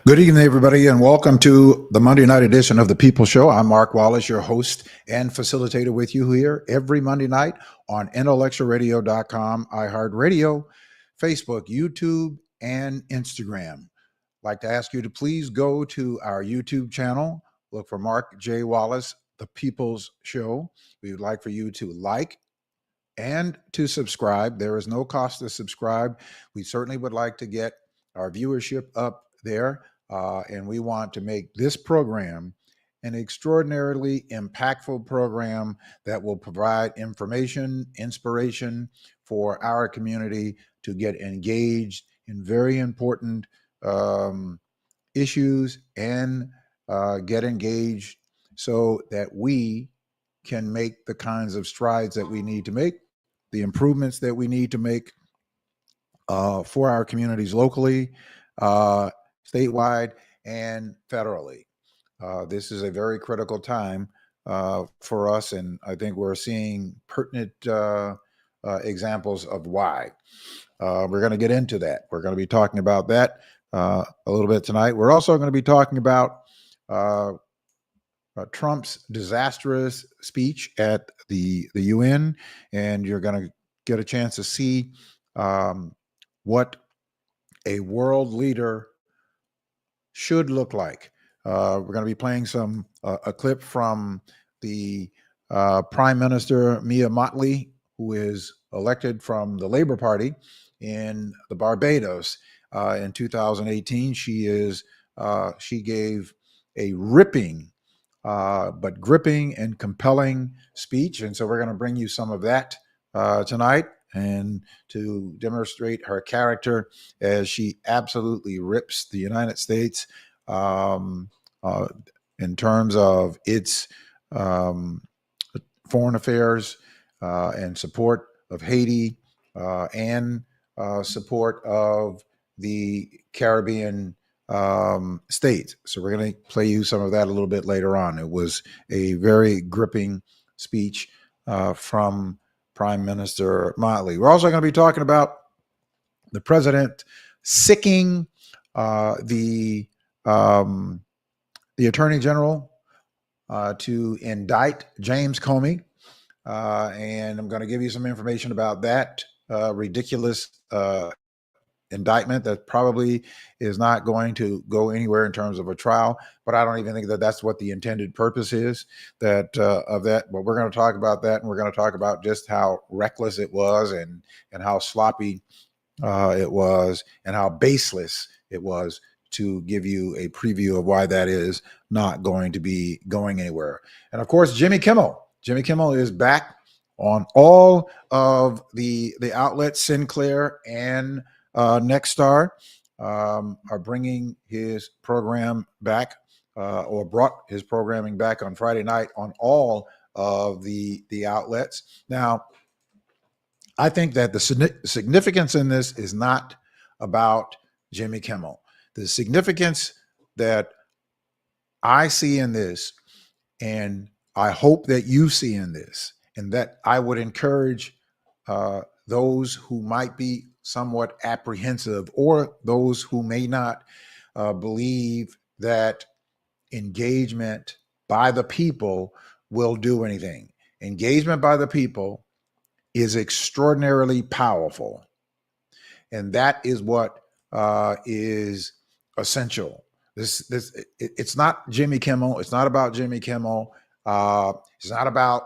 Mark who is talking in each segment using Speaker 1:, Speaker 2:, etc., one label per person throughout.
Speaker 1: Good evening, everybody, and welcome to the Monday night edition of the People Show. I'm Mark Wallace, your host and facilitator with you here every Monday night on intellectualradio.com, iHeartRadio, Facebook, YouTube, and Instagram. I'd like to ask you to please go to our YouTube channel, look for Mark J. Wallace, the People's Show. We would like for you to like and to subscribe. There is no cost to subscribe. We certainly would like to get our viewership up there, and we want to make this program an extraordinarily impactful program that will provide information, inspiration for our community to get engaged in very important um, issues and get engaged so that we can make the kinds of strides that we need to make, the improvements that we need to make for our communities locally, uh, statewide, and federally. This is a very critical time for us, and I think we're seeing pertinent examples of why. We're going to get into that. We're going to be talking about that a little bit tonight. We're also going to be talking about uh, Trump's disastrous speech at the UN, and you're going to get a chance to see what a world leader should look like. We're going to be playing a clip from the Prime Minister Mia Mottley, who is elected from the Labor Party in the Barbados in 2018. She gave a ripping but gripping and compelling speech. And so we're going to bring you some of that tonight and to demonstrate her character as she absolutely rips the United States um, uh, in terms of its um, foreign affairs and support of Haiti and support of the Caribbean states. So we're going to play you some of that a little bit later on. It was a very gripping speech from Prime Minister Motley. We're also going to be talking about the president sicking uh, the um, the attorney general to indict James Comey, and I'm going to give you some information about that ridiculous indictment that probably is not going to go anywhere in terms of a trial. But I don't even think that that's what the intended purpose is of that. But we're going to talk about that, and we're going to talk about just how reckless it was and how sloppy it was and how baseless it was, to give you a preview of why that is not going to be going anywhere. And of course, Jimmy Kimmel. Jimmy Kimmel is back on all of the outlets. Sinclair and Nexstar are bringing his program back, or brought his programming back on Friday night on all of the outlets. Now, I think that the significance in this is not about Jimmy Kimmel. The significance that I see in this, and I hope that you see in this, and that I would encourage those who might be somewhat apprehensive, or those who may not believe that engagement by the people will do anything. Engagement by the people is extraordinarily powerful. And that is what is essential. It's not Jimmy Kimmel. It's not about Jimmy Kimmel. It's not about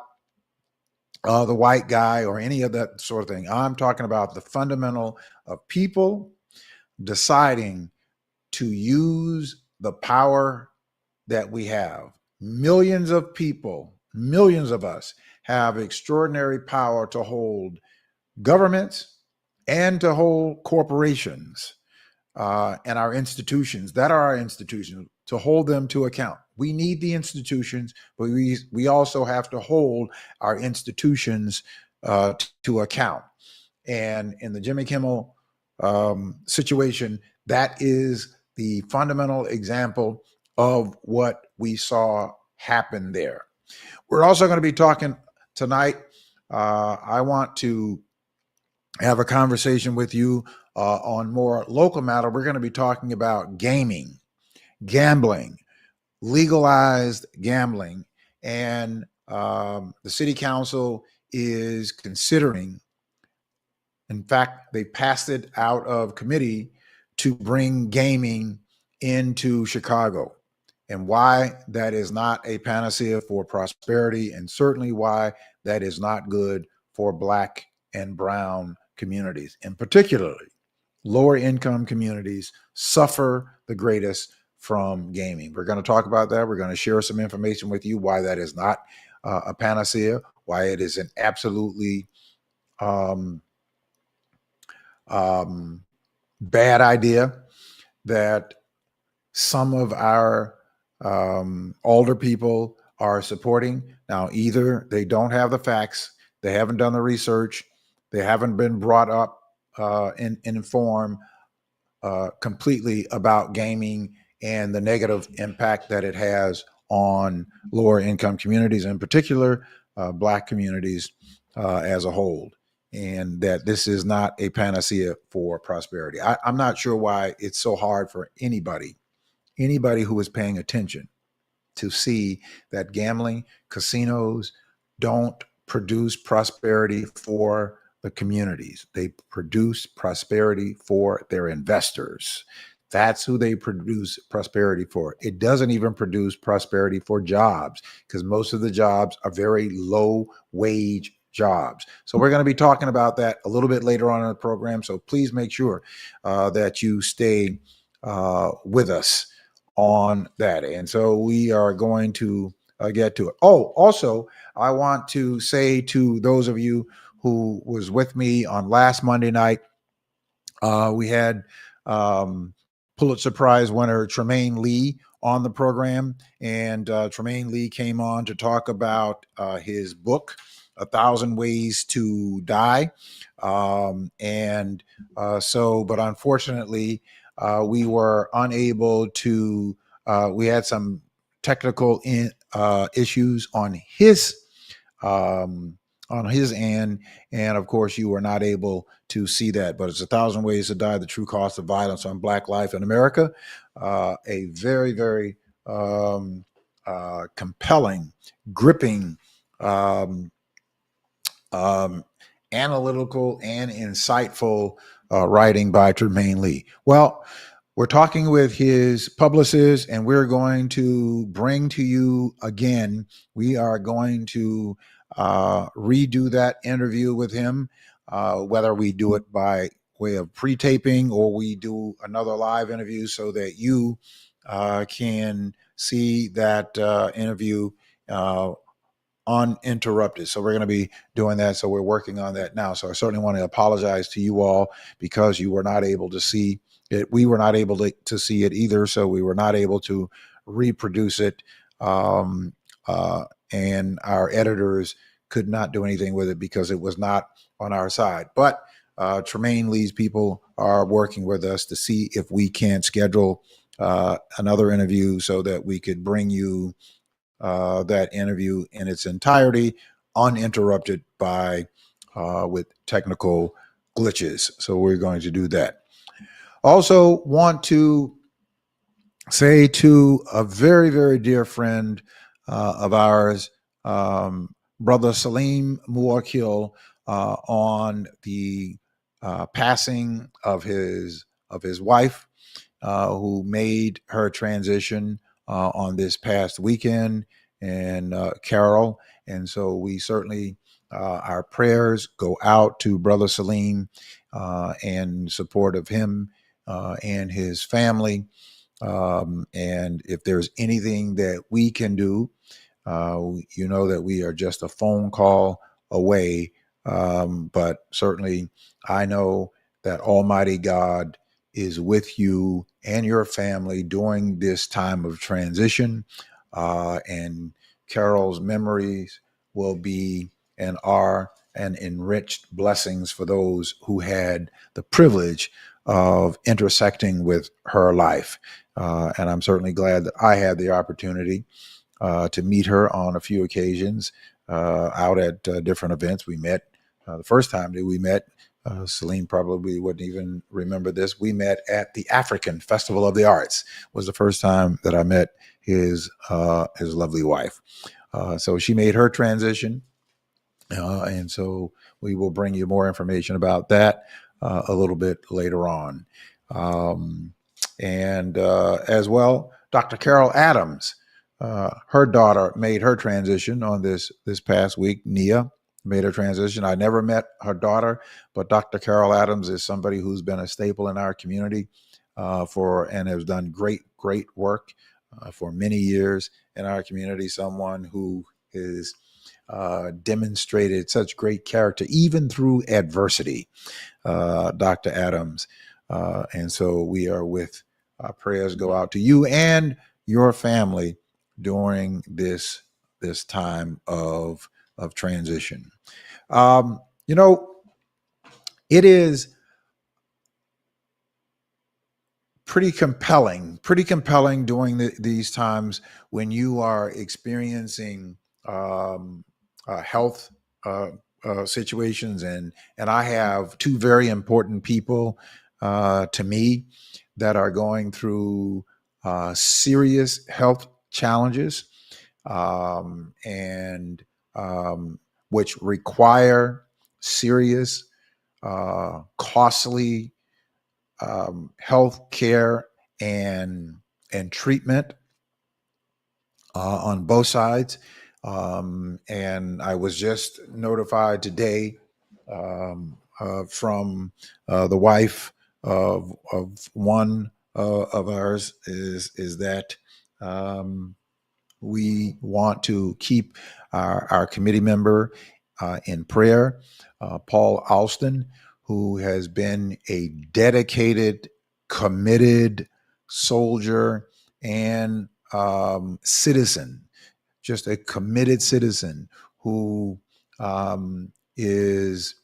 Speaker 1: the white guy or any of that sort of thing. I'm talking about the fundamental of people deciding to use the power that we have. Millions of people, millions of us have extraordinary power to hold governments and to hold corporations and our institutions that are our institutions, to hold them to account. We need the institutions, but we also have to hold our institutions to account. And in the Jimmy Kimmel situation, that is the fundamental example of what we saw happen there. We're also going to be talking tonight. I want to have a conversation with you on more local matter. We're going to be talking about gaming, gambling, legalized gambling, and the city council is considering, in fact, they passed it out of committee to bring gaming into Chicago, and why that is not a panacea for prosperity, and certainly why that is not good for Black and brown communities, and particularly lower income communities suffer the greatest from gaming. We're going to talk about that. We're going to share some information with you why that is not a panacea, why it is an absolutely um, bad idea that some of our older people are supporting. Now, either they don't have the facts, they haven't done the research, they haven't been brought up and informed completely about gaming and the negative impact that it has on lower income communities, in particular Black communities as a whole, and that this is not a panacea for prosperity. I'm not sure why it's so hard for anybody who is paying attention to see that gambling, casinos don't produce prosperity for the communities. They produce prosperity for their investors. That's who they produce prosperity for. It doesn't even produce prosperity for jobs, because most of the jobs are very low wage jobs. So we're going to be talking about that a little bit later on in the program. So please make sure that you stay with us on that. And so we are going to get to it. Oh, also, I want to say to those of you who was with me on last Monday night, we had Pulitzer Prize winner Tremaine Lee on the program, and Tremaine Lee came on to talk about his book, A Thousand Ways to Die. But unfortunately, we were unable to, we had some technical issues on his end, and of course you were not able to see that. But it's A Thousand Ways to Die: The True Cost of Violence on Black Life in America. A very, very compelling, gripping, um, analytical, and insightful writing by Tremaine Lee. Well, we're talking with his publicist, and we're going to bring to you again. We are going to redo that interview with him, whether we do it by way of pre-taping or we do another live interview, so that you can see that interview uninterrupted. So we're going to be doing that. So we're working on that now. So I certainly want to apologize to you all because you were not able to see it. We were not able to see it either. So we were not able to reproduce it. And our editors could not do anything with it because it was not on our side. But Tremaine Lee's people are working with us to see if we can schedule another interview so that we could bring you that interview in its entirety, uninterrupted by with technical glitches. So we're going to do that. Also, want to say to a very, very dear friend of ours, Brother Salim Muakil, on the passing of his wife, who made her transition on this past weekend, and Carol. And so we certainly, our prayers go out to Brother Salim in support of him and his family. And if there's anything that we can do, you know that we are just a phone call away. But certainly, I know that Almighty God is with you and your family during this time of transition. And Carol's memories will be and are and enriched blessings for those who had the privilege of intersecting with her life. And I'm certainly glad that I had the opportunity to meet her on a few occasions out at different events. We met the first time that we met. Celine probably wouldn't even remember this. We met at the African Festival of the Arts. Was the first time that I met his lovely wife. So she made her transition, and so we will bring you more information about that a little bit later on. Um, and as well, Dr. Carol Adams, her daughter made her transition on this past week. Nia made her transition. I never met her daughter, but Dr. Carol Adams is somebody who's been a staple in our community and has done great work for many years in our community. Someone who is demonstrated such great character, even through adversity, Dr. Adams. And so we are with prayers go out to you and your family during this time of transition. You know, it is pretty compelling during these times when you are experiencing health situations, and I have two very important people to me that are going through serious health challenges, and which require serious, costly health care and treatment on both sides. And I was just notified today from the wife of one of ours is that we want to keep our committee member in prayer, Paul Alston, who has been a dedicated, committed soldier and citizen, just a committed citizen who is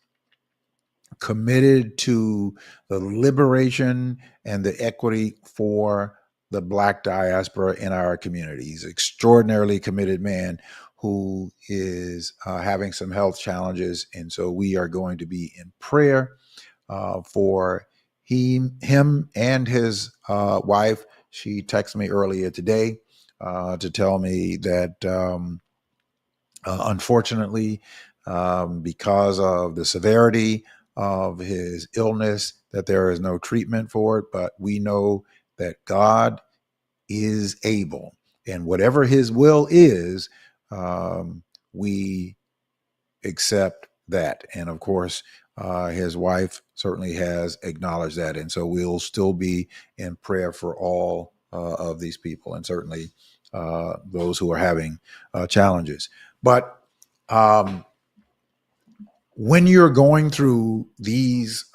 Speaker 1: committed to the liberation and the equity for the Black diaspora in our community. He's an extraordinarily committed man who is having some health challenges. And so we are going to be in prayer for him and his wife. She texted me earlier today to tell me that unfortunately, because of the severity of his illness, that there is no treatment for it, but we know that God is able, and whatever his will is, we accept that. And of course, his wife certainly has acknowledged that. And so we'll still be in prayer for all of these people, and certainly those who are having challenges. But when you're going through these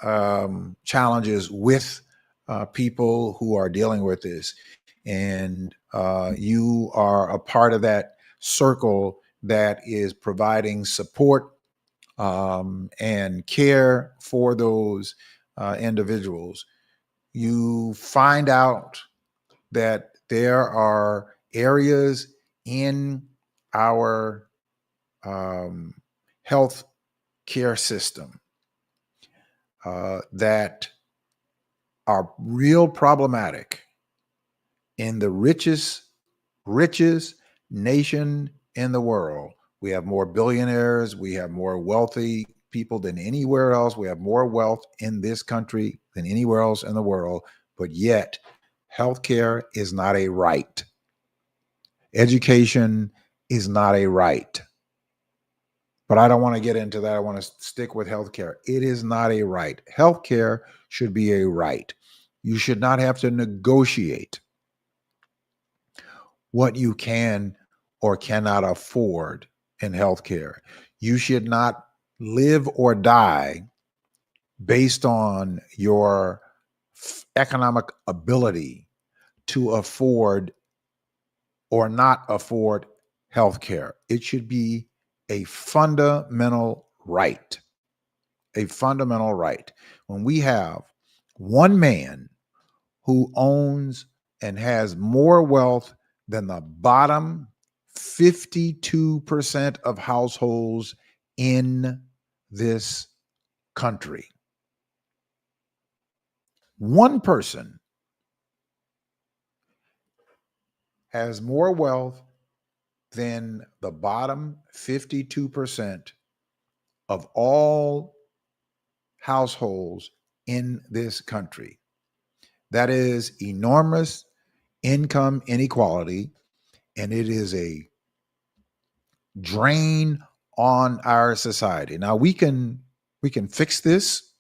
Speaker 1: challenges with people who are dealing with this, and you are a part of that circle that is providing support and care for those individuals, you find out that there are areas in our health care system that are real problematic in the richest nation in the world. We have more billionaires, we have more wealthy people than anywhere else. We have more wealth in this country than anywhere else in the world, but yet healthcare is not a right. Education is not a right. But I don't want to get into that. I want to stick with healthcare. It is not a right. Healthcare should be a right. You should not have to negotiate what you can or cannot afford in healthcare. You should not live or die based on your economic ability to afford or not afford healthcare. It should be a fundamental right. A fundamental right. When we have one man who owns and has more wealth than the bottom 52% of households in this country, one person has more wealth than the bottom 52% of all households in this country. That is enormous income inequality, and it is a drain on our society. Now we can fix this,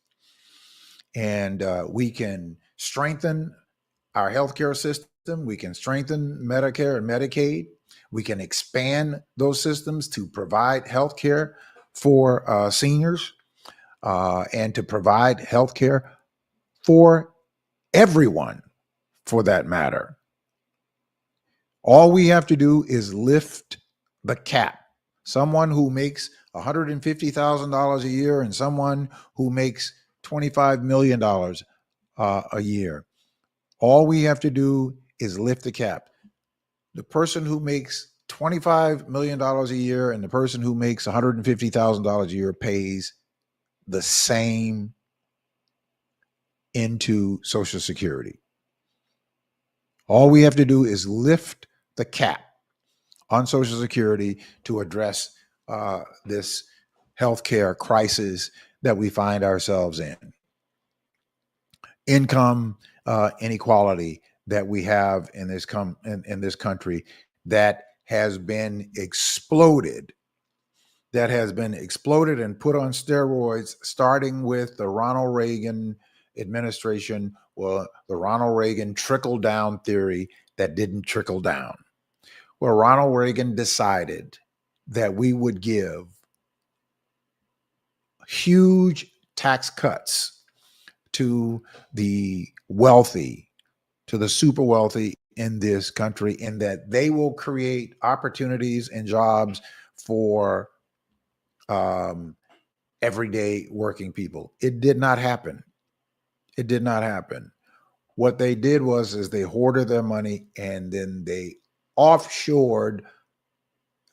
Speaker 1: and we can strengthen our healthcare system. We can strengthen Medicare and Medicaid. We can expand those systems to provide healthcare for seniors, and to provide healthcare for everyone, for that matter. All we have to do is lift the cap. Someone who makes $150,000 a year and someone who makes $25 million a year. All we have to do is lift the cap. The person who makes $25 million a year and the person who makes $150,000 a year pays the same into Social Security. All we have to do is lift the cap on Social Security to address this healthcare crisis that we find ourselves in. Income inequality that we have in this country that has been exploded, and put on steroids, starting with the Ronald Reagan administration. Well, the Ronald Reagan trickle-down theory that didn't trickle down. Well, Ronald Reagan decided that we would give huge tax cuts to the wealthy, to the super wealthy in this country, and that they will create opportunities and jobs for everyday working people. It did not happen. It did not happen. What they did is they hoarded their money and then they offshored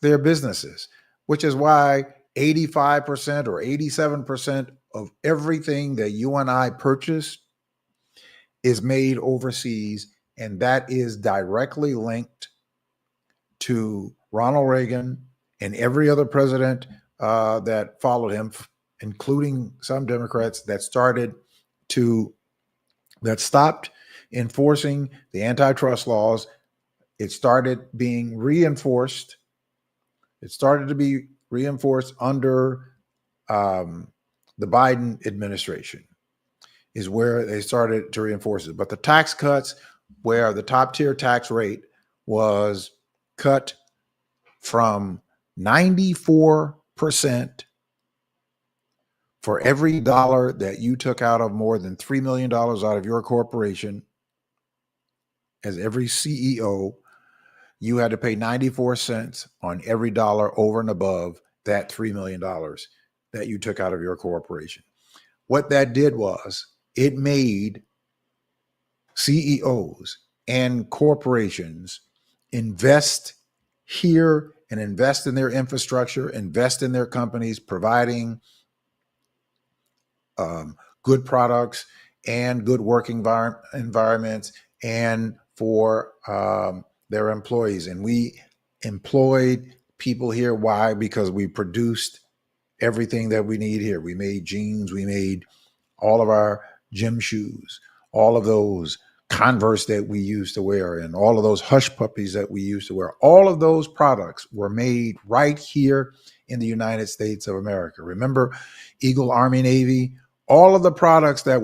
Speaker 1: their businesses, which is why 85% or 87% of everything that you and I purchase is made overseas. And that is directly linked to Ronald Reagan and every other president that followed him, including some Democrats that stopped enforcing the antitrust laws. It started being reinforced. It started to be reinforced under the Biden administration, is where they started to reinforce it. But the tax cuts, where the top tier tax rate was cut from 94% for every dollar that you took out of more than $3 million out of your corporation. As every CEO, you had to pay 94 cents on every dollar over and above that $3 million that you took out of your corporation. What that did was it made CEOs and corporations invest here and invest in their infrastructure, invest in their companies, providing good products and good working environments, and for their employees. And we employed people here. Why? Because we produced everything that we need here. We made jeans, we made all of our gym shoes, all of those Converse that we used to wear, and all of those hush puppies that we used to wear. All of those products were made right here in the United States of America. Remember Eagle Army Navy? All of the products that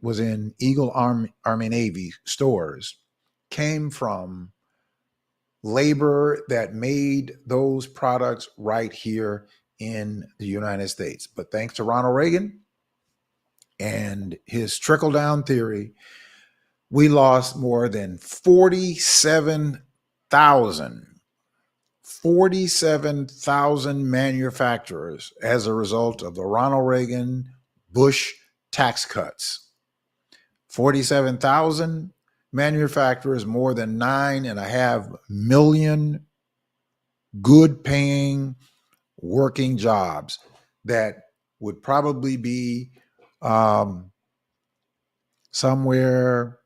Speaker 1: was in Eagle Army Navy stores came from labor that made those products right here in the United States. But thanks to Ronald Reagan and his trickle-down theory, we lost more than 47,000 manufacturers as a result of the Ronald Reagan Bush tax cuts. 47,000 manufacturers, more than 9.5 million good paying working jobs that would probably be somewhere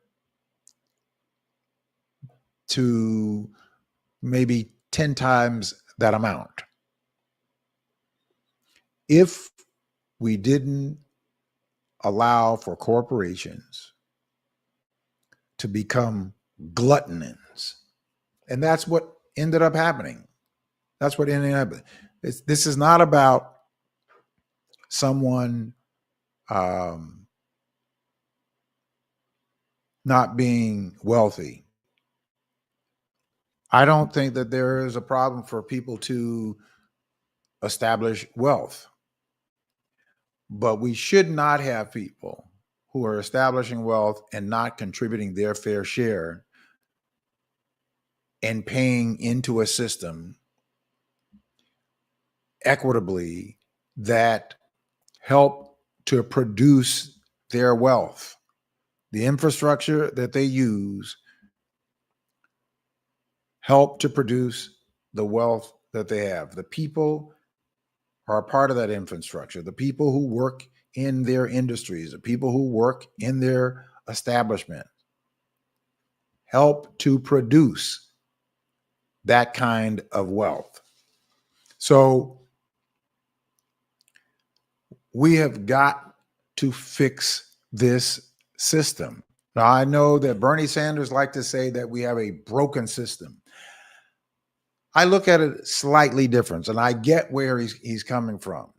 Speaker 1: to maybe 10 times that amount if we didn't allow for corporations to become gluttonous. And that's what ended up happening. That's what ended up happening. This is not about someone not being wealthy. I don't think that there is a problem for people to establish wealth, but we should not have people who are establishing wealth and not contributing their fair share and paying into a system equitably that help to produce their wealth. The infrastructure that they use help to produce the wealth that they have. The people are a part of that infrastructure. The people who work in their industries, the people who work in their establishment help to produce that kind of wealth. So we have got to fix this system. Now, I know that Bernie Sanders likes to say that we have a broken system. I look at it slightly different, and I get where he's coming from.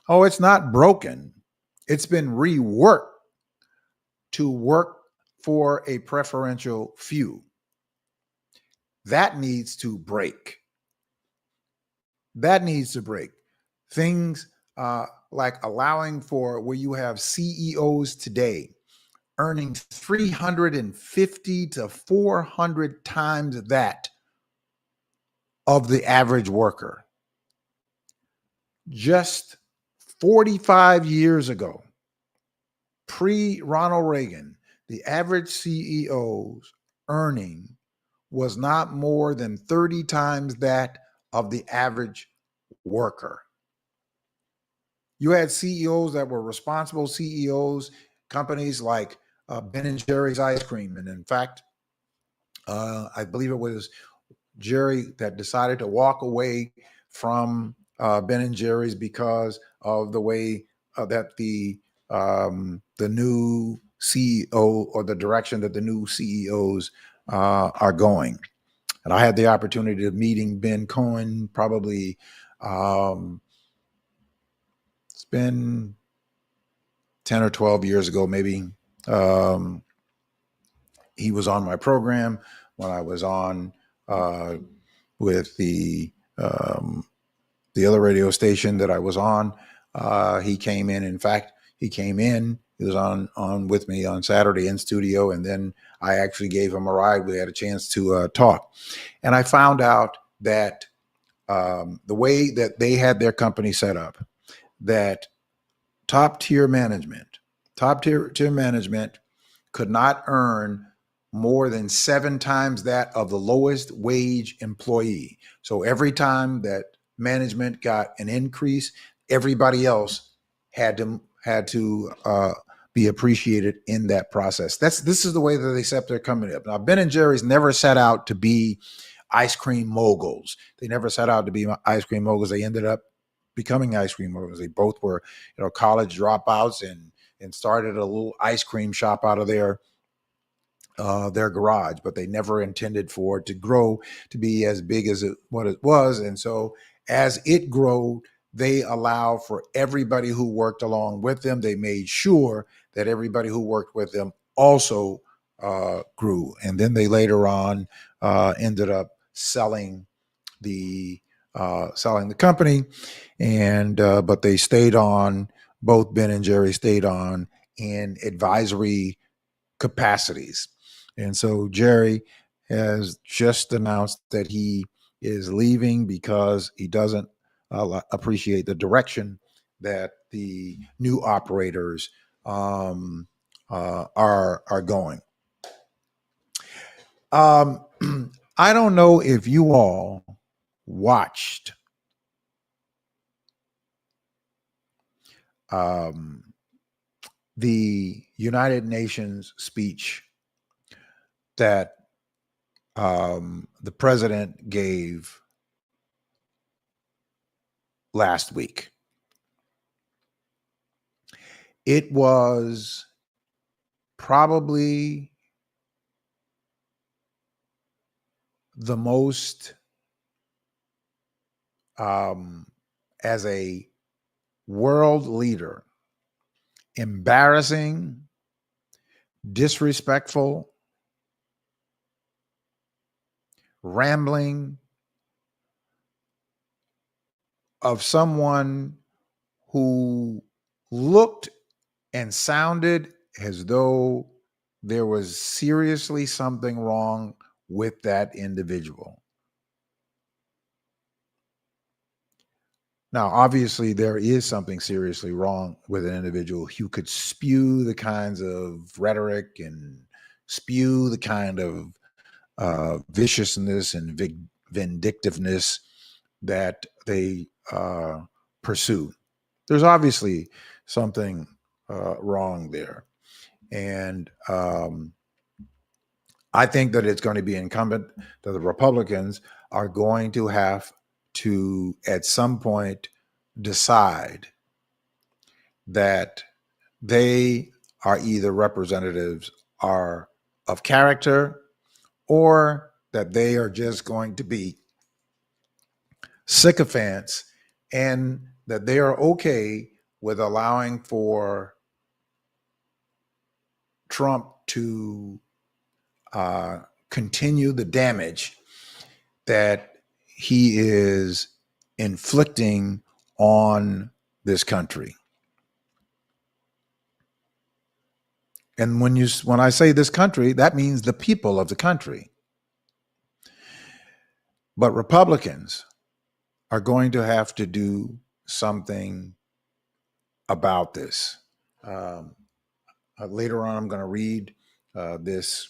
Speaker 1: Oh, it's not broken. It's been reworked to work for a preferential few. That needs to break. That needs to break. Things like allowing for where you have CEOs today earning 350 to 400 times that of the average worker. Just 45 years ago, pre-Ronald Reagan, the average CEO's earning was not more than 30 times that of the average worker. You had CEOs that were responsible CEOs, companies like Ben and Jerry's ice cream. And in fact, I believe it was Jerry that decided to walk away from Ben and Jerry's because of the way that the new CEO or the direction that the new CEOs are going. And I had the opportunity of meeting Ben Cohen probably it's been 10 or 12 years ago, maybe. He was on my program when I was on with the other radio station that I was on. He came in. In fact, he came in. He was on with me on Saturday in studio, and then I actually gave him a ride. We had a chance to talk, and I found out that the way that they had their company set up, that top tier management could not earn more than 7 times that of the lowest wage employee. So every time that management got an increase, everybody else had to be appreciated in that process. This is the way that they set their company up. Now, Ben and Jerry's never set out to be ice cream moguls. They never set out to be ice cream moguls. They ended up becoming ice cream moguls. They both were, college dropouts and started a little ice cream shop out of their garage, but they never intended for it to grow to be as big as what it was. And so as it grew, they allowed for everybody who worked along with them. They made sure that everybody who worked with them also grew. And then they later on ended up selling the company, and but they stayed on. Both Ben and Jerry stayed on in advisory capacities. And so Jerry has just announced that he is leaving because he doesn't appreciate the direction that the new operators are going. I don't know if you all watched the United Nations speech that the president gave last week. It was probably the most, as a world leader, embarrassing, disrespectful, rambling of someone who looked and sounded as though there was seriously something wrong with that individual. Now, obviously, there is something seriously wrong with an individual who could spew the kinds of rhetoric and spew the kind of viciousness and vindictiveness that they pursue. There's obviously something wrong there. And I think that it's going to be incumbent that the Republicans are going to have to, at some point, decide that they are either representatives are of character, or that they are just going to be sycophants, and that they are okay with allowing for Trump to continue the damage that he is inflicting on this country. And when I say this country, that means the people of the country. But Republicans are going to have to do something about this. Later on, I'm going to read this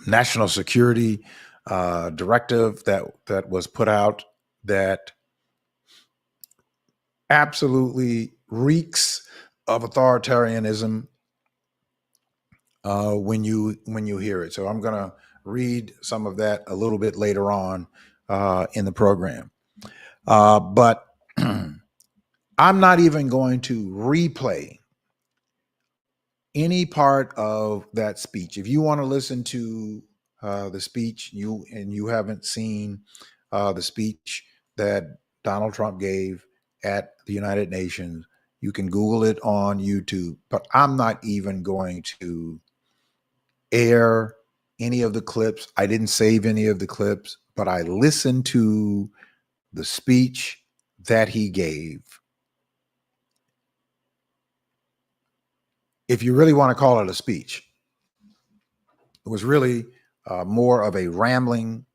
Speaker 1: national security directive that was put out that absolutely reeks of authoritarianism when you hear it. So I'm going to read some of that a little bit later on in the program. But I'm not even going to replay any part of that speech. If you want to listen to the speech, you haven't seen the speech that Donald Trump gave at the United Nations, you can Google it on YouTube. But I'm not even going to air any of the clips. I didn't save any of the clips, but I listened to the speech that he gave. If you really want to call it a speech, it was really more of a rambling,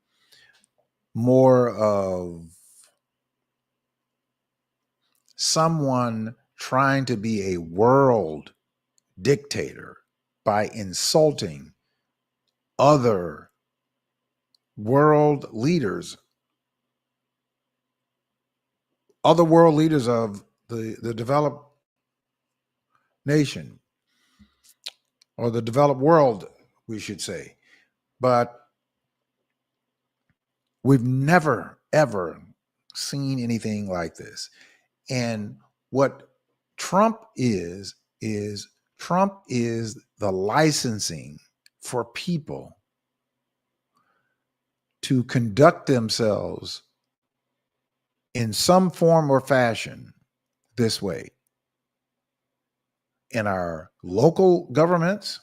Speaker 1: more of someone trying to be a world dictator by insulting other world leaders, of the developed nation, or the developed world, we should say. But we've never, ever seen anything like this. And what Trump is Trump is the licensing for people to conduct themselves in some form or fashion this way. In our local governments,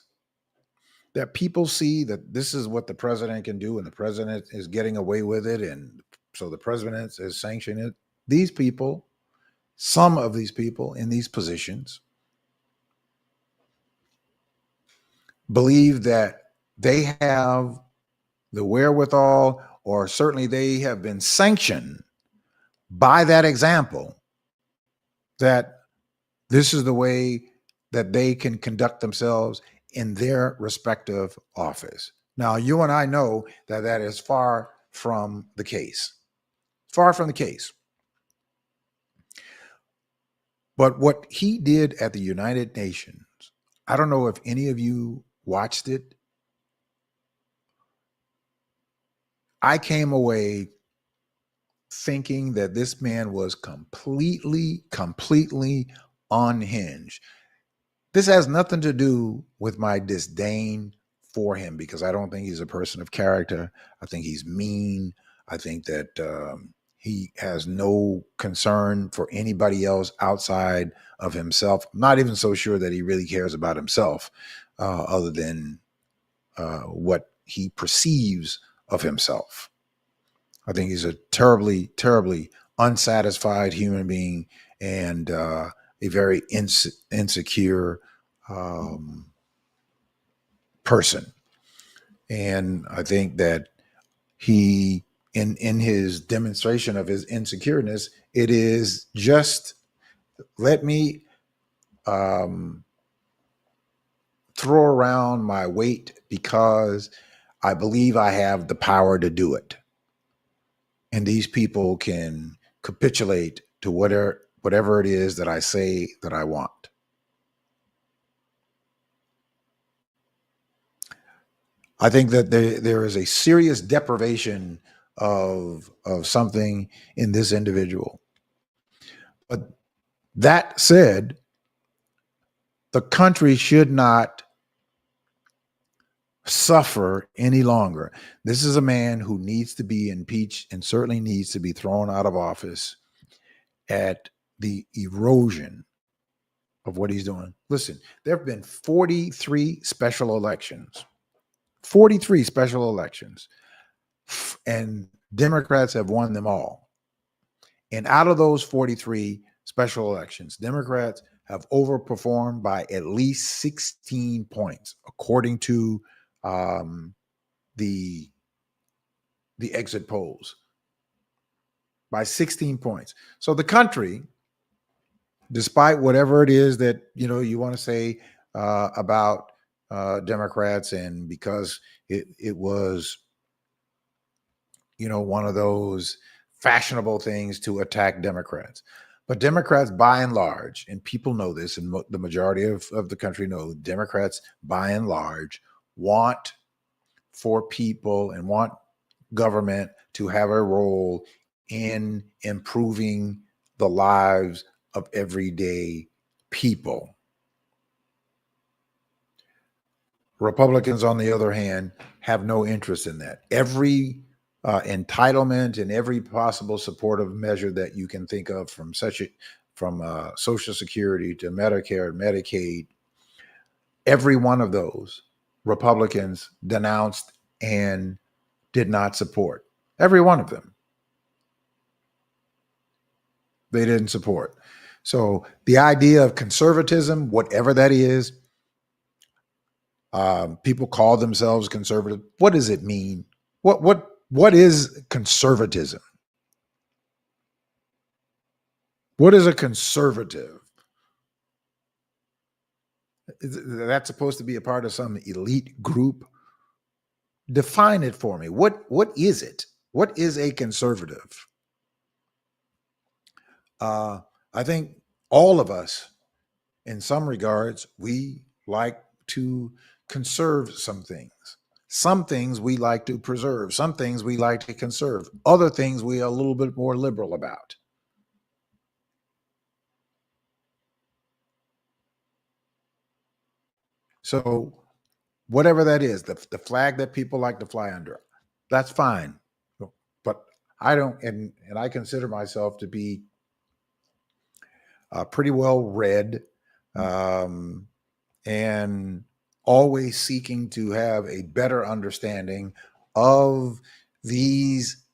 Speaker 1: that people see that this is what the president can do, and the president is getting away with it, and so the president is sanctioning it. These people, some of these people in these positions, believe that they have the wherewithal, or certainly they have been sanctioned by that example, that this is the way that they can conduct themselves in their respective office. Now, you and I know that that is far from the case. Far from the case. But what he did at the United Nations, I don't know if any of you watched it. I came away thinking that this man was completely unhinged. This has nothing to do with my disdain for him, because I don't think he's a person of character. I think he's mean. I think that he has no concern for anybody else outside of himself. I'm not even so sure that he really cares about himself, other than what he perceives of himself. I think he's a terribly unsatisfied human being, and a very insecure person. And I think that he, in his demonstration of his insecureness, it is just, let me throw around my weight because I believe I have the power to do it. And these people can capitulate to whatever it is that I say that I want. I think that there is a serious deprivation of something in this individual. But that said, the country should not suffer any longer. This is a man who needs to be impeached and certainly needs to be thrown out of office at the erosion of what he's doing. Listen, there have been 43 special elections. 43 special elections. And Democrats have won them all. And out of those 43 special elections, Democrats have overperformed by at least 16 points, according to the exit polls, by 16 points. So the country, despite whatever it is that you want to say about Democrats, and because it was one of those fashionable things to attack Democrats. But Democrats, by and large, and people know this, and the majority of the country know, Democrats, by and large, want for people and want government to have a role in improving the lives of everyday people. Republicans, on the other hand, have no interest in that. Every entitlement and every possible supportive measure that you can think of, from Social Security to Medicare and Medicaid, every one of those Republicans denounced and did not support. Every one of them. They didn't support. So the idea of conservatism, whatever that is, people call themselves conservative. What does it mean? What is conservatism? What is a conservative? Is that supposed to be a part of some elite group? Define it for me. What is it? What is a conservative? I think all of us, in some regards, we like to conserve some things. Some things we like to preserve. Some things we like to conserve. Other things we are a little bit more liberal about. So whatever that is, the flag that people like to fly under, that's fine. But I don't, and I consider myself to be pretty well read, and always seeking to have a better understanding of these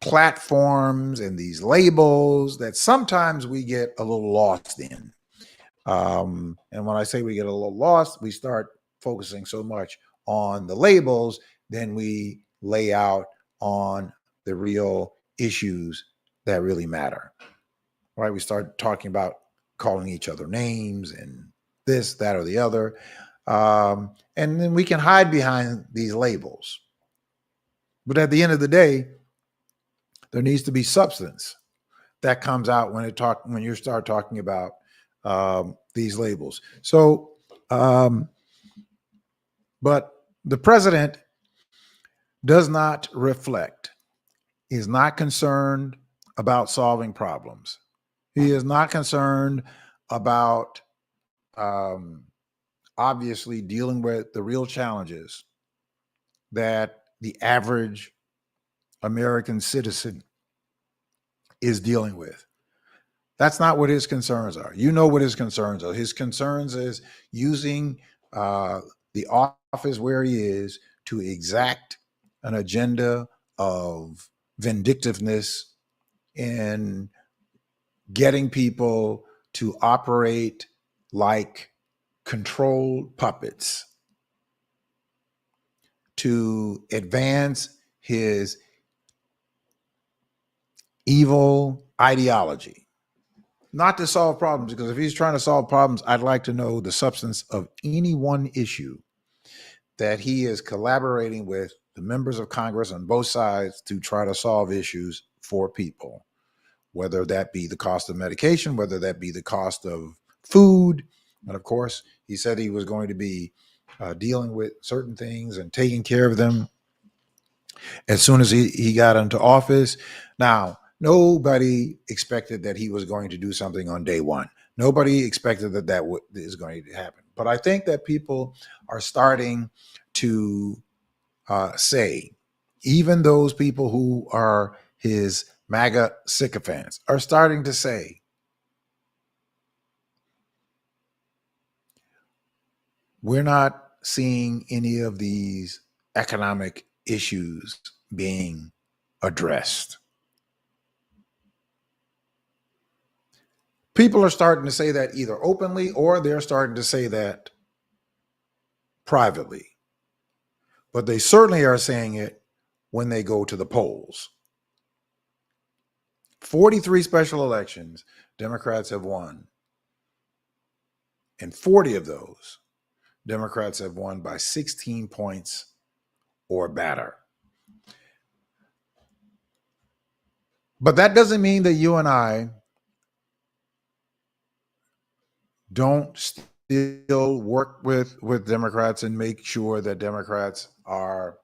Speaker 1: platforms and these labels that sometimes we get a little lost in. And when I say we get a little lost, we start focusing so much on the labels, then we lay out on the real issues that really matter. Right? We start talking about calling each other names and this, that, or the other. And then we can hide behind these labels. But at the end of the day, there needs to be substance that comes out when you start talking about these labels. So, but the president does not reflect. He's not concerned about solving problems. He is not concerned about obviously dealing with the real challenges that the average American citizen is dealing with. That's not what his concerns are. You know what his concerns are. His concerns is using the office where he is to exact an agenda of vindictiveness and getting people to operate like controlled puppets to advance his evil ideology. Not to solve problems, because if he's trying to solve problems, I'd like to know the substance of any one issue that he is collaborating with the members of Congress on both sides to try to solve issues for people, whether that be the cost of medication, whether that be the cost of food. And of course, he said he was going to be dealing with certain things and taking care of them as soon as he got into office. Now, nobody expected that he was going to do something on day one. Nobody expected that is going to happen. But I think that people are starting to say, even those people who are his MAGA sycophants are starting to say, we're not seeing any of these economic issues being addressed. People are starting to say that either openly or they're starting to say that privately. But they certainly are saying it when they go to the polls. 43 special elections, Democrats have won. And 40 of those, Democrats have won by 16 points or better. But that doesn't mean that you and I don't still work with Democrats and make sure that Democrats are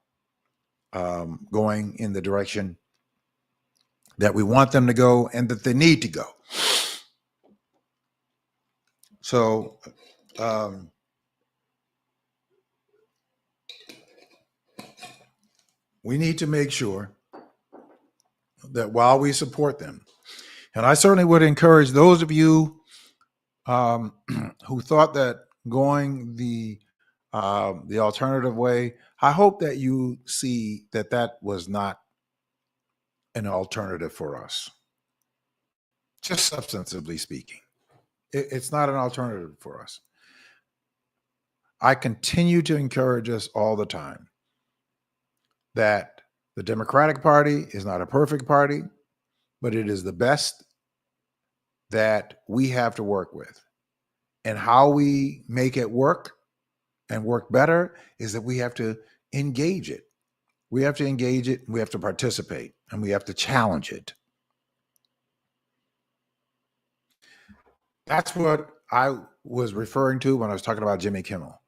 Speaker 1: going in the direction that we want them to go and that they need to go. So we need to make sure that while we support them, and I certainly would encourage those of you who thought that going the alternative way, I hope that you see that that was not an alternative for us. Just substantively speaking, it's not an alternative for us. I continue to encourage us all the time that the Democratic Party is not a perfect party, but it is the best that we have to work with. And how we make it work and work better is that we have to engage it. We have to engage it, we have to participate, and we have to challenge it. That's what I was referring to when I was talking about Jimmy Kimmel.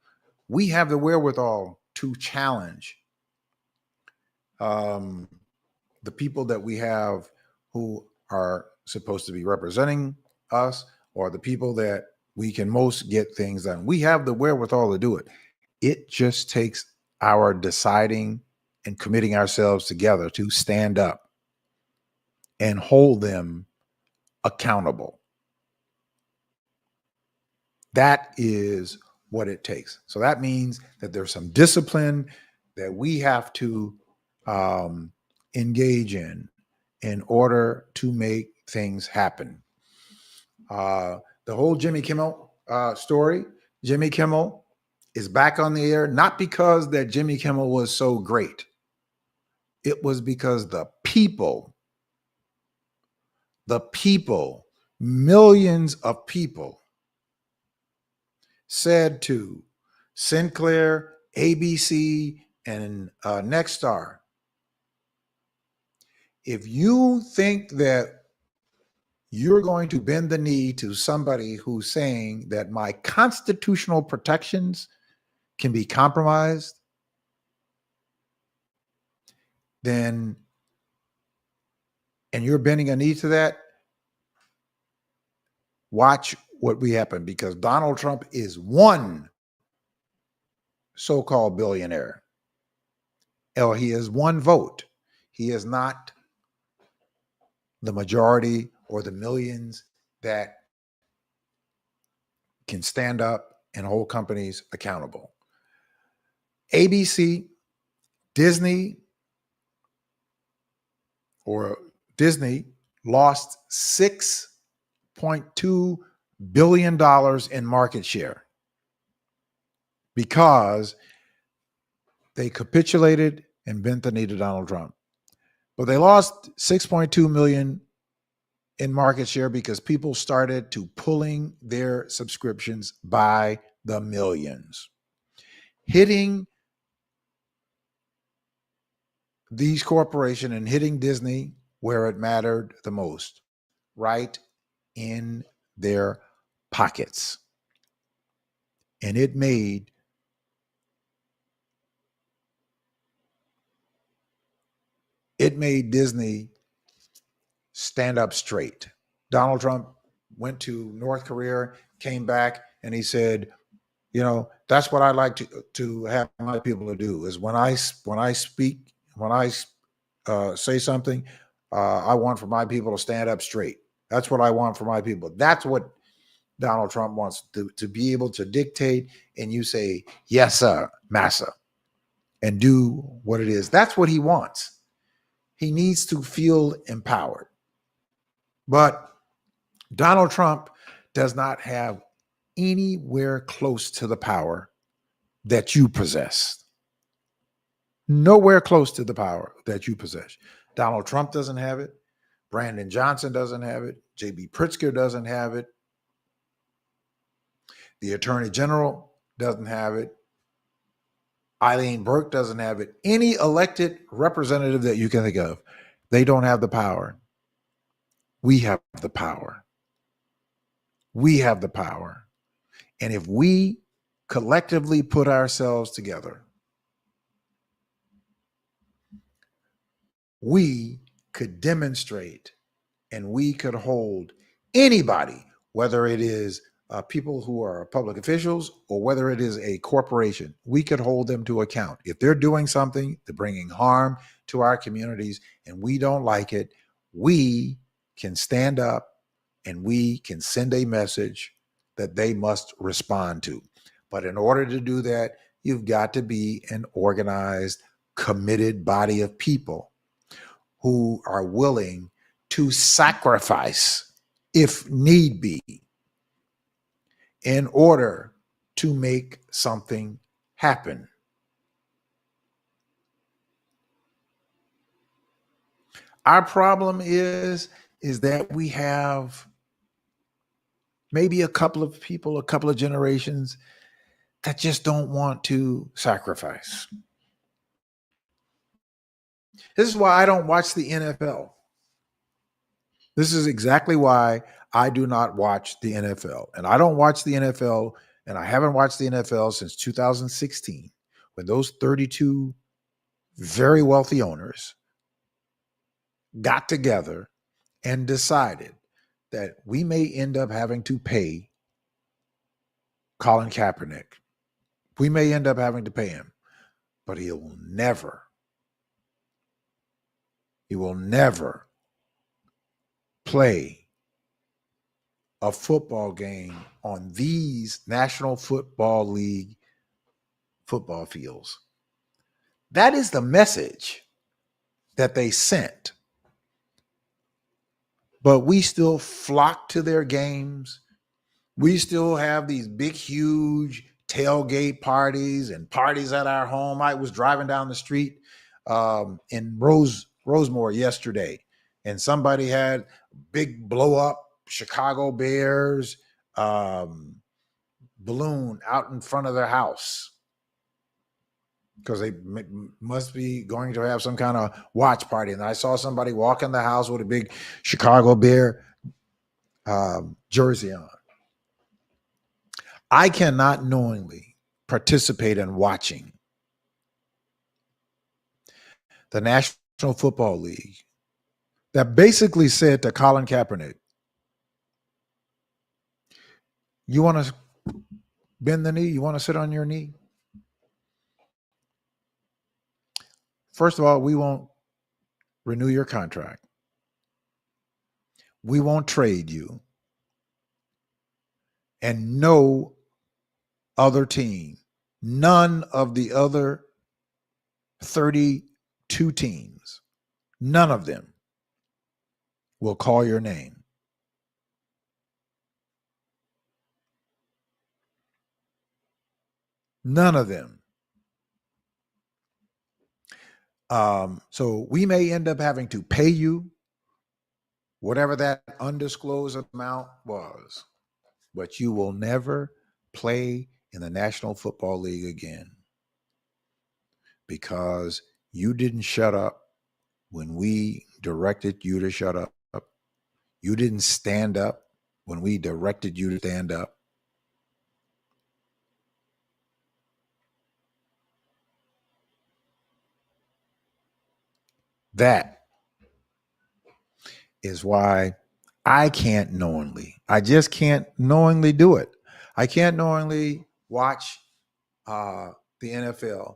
Speaker 1: We have the wherewithal to challenge the people that we have who are supposed to be representing us, or the people that we can most get things done. We have the wherewithal to do it. It just takes our deciding and committing ourselves together to stand up and hold them accountable. That is what it takes. So that means that there's some discipline that we have to engage in order to make things happen. The whole Jimmy Kimmel story, Jimmy Kimmel is back on the air, not because that Jimmy Kimmel was so great. It was because the people, millions of people said to Sinclair, ABC, and Nexstar, if you think that you're going to bend the knee to somebody who's saying that my constitutional protections can be compromised, then, and you're bending a knee to that, watch what we happen, because Donald Trump is one so-called billionaire. Or he is one vote. He is not the majority or the millions that can stand up and hold companies accountable. ABC, Disney, lost $6.2 billion in market share because they capitulated and bent the knee to Donald Trump. But they lost 6.2 million in market share because people started to pulling their subscriptions by the millions, hitting these corporations and hitting Disney where it mattered the most, right in their pockets. And it made Disney stand up straight. Donald Trump went to North Korea, came back, and he said, you know, that's what I like to have my people to do is when I speak, when I say something, I want for my people to stand up straight. That's what I want for my people. That's what Donald Trump wants to be able to dictate, and you say, yes, sir, massa, and do what it is. That's what he wants. He needs to feel empowered. But Donald Trump does not have anywhere close to the power that you possess. Nowhere close to the power that you possess. Donald Trump doesn't have it. Brandon Johnson doesn't have it. J.B. Pritzker doesn't have it. The Attorney General doesn't have it. Eileen Burke doesn't have it. Any elected representative that you can think of, they don't have the power. We have the power. We have the power. And if we collectively put ourselves together, we could demonstrate and we could hold anybody, whether it is people who are public officials or whether it is a corporation, we could hold them to account. If they're doing something, they're bringing harm to our communities and we don't like it, we can stand up and we can send a message that they must respond to. But in order to do that, you've got to be an organized, committed body of people who are willing to sacrifice, if need be, in order to make something happen. Our problem is that we have maybe a couple of people, a couple of generations that just don't want to sacrifice. This is why I don't watch the NFL. This is exactly why I do not watch the NFL. And I don't watch the NFL, and I haven't watched the NFL since 2016, when those 32 very wealthy owners got together and decided that we may end up having to pay Colin Kaepernick. We may end up having to pay him, but he will never play a football game on these National Football League football fields. That is the message that they sent. But we still flock to their games. We still have these big, huge tailgate parties and parties at our home. I was driving down the street in Rosemore yesterday, and somebody had big blow up Chicago Bears balloon out in front of their house because they must be going to have some kind of watch party. And I saw somebody walk in the house with a big Chicago Bear jersey on. I cannot knowingly participate in watching the National Football League that basically said to Colin Kaepernick, you want to bend the knee? You want to sit on your knee? First of all, we won't renew your contract. We won't trade you. And no other team, none of the other 32 teams, none of them will call your name. None of them. So we may end up having to pay you whatever that undisclosed amount was, but you will never play in the National Football League again because you didn't shut up when we directed you to shut up. You didn't stand up when we directed you to stand up. That is why I just can't knowingly do it. I can't knowingly watch the NFL.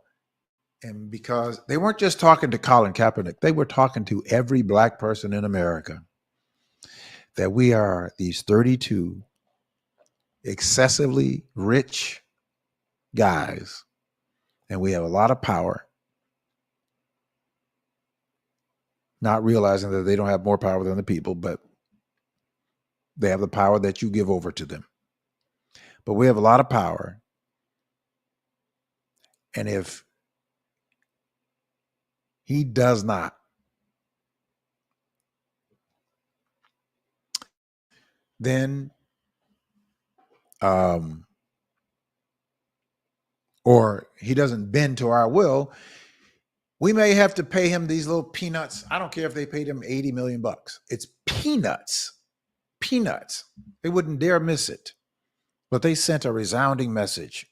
Speaker 1: And because they weren't just talking to Colin Kaepernick, they were talking to every black person in America, that we are these 32 excessively rich guys, and we have a lot of power, not realizing that they don't have more power than the people, but they have the power that you give over to them. But we have a lot of power. And if he does not then or he doesn't bend to our will, we may have to pay him these little peanuts. I don't care if they paid him 80 million bucks. It's peanuts. Peanuts. They wouldn't dare miss it. But they sent a resounding message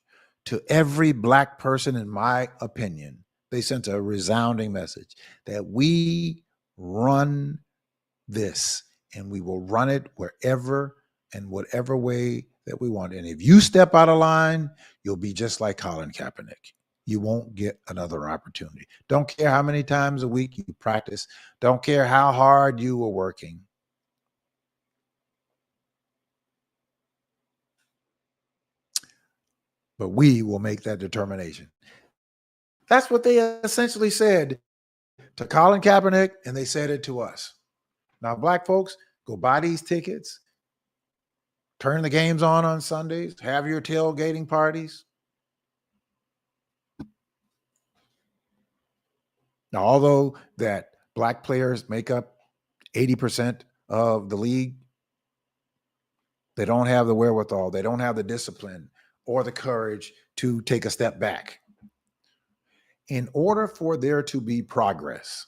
Speaker 1: to every black person, in my opinion. They sent a resounding message that we run this and we will run it wherever and whatever way that we want. And if you step out of line, you'll be just like Colin Kaepernick. You won't get another opportunity. Don't care how many times a week you practice. Don't care how hard you were working. But we will make that determination. That's what they essentially said to Colin Kaepernick, and they said it to us. Now, black folks, go buy these tickets, turn the games on Sundays, have your tailgating parties. Now, although that black players make up 80% of the league, they don't have the wherewithal, they don't have the discipline or the courage to take a step back. In order for there to be progress,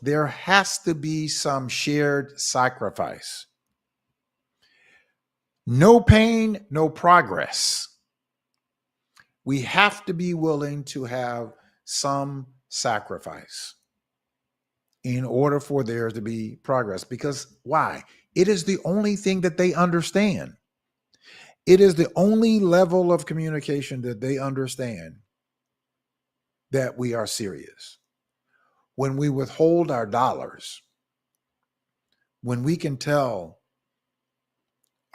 Speaker 1: there has to be some shared sacrifice. No pain, no progress. We have to be willing to have some sacrifice in order for there to be progress. Because why? It is the only thing that they understand. It is the only level of communication that they understand that we are serious. When we withhold our dollars, when we can tell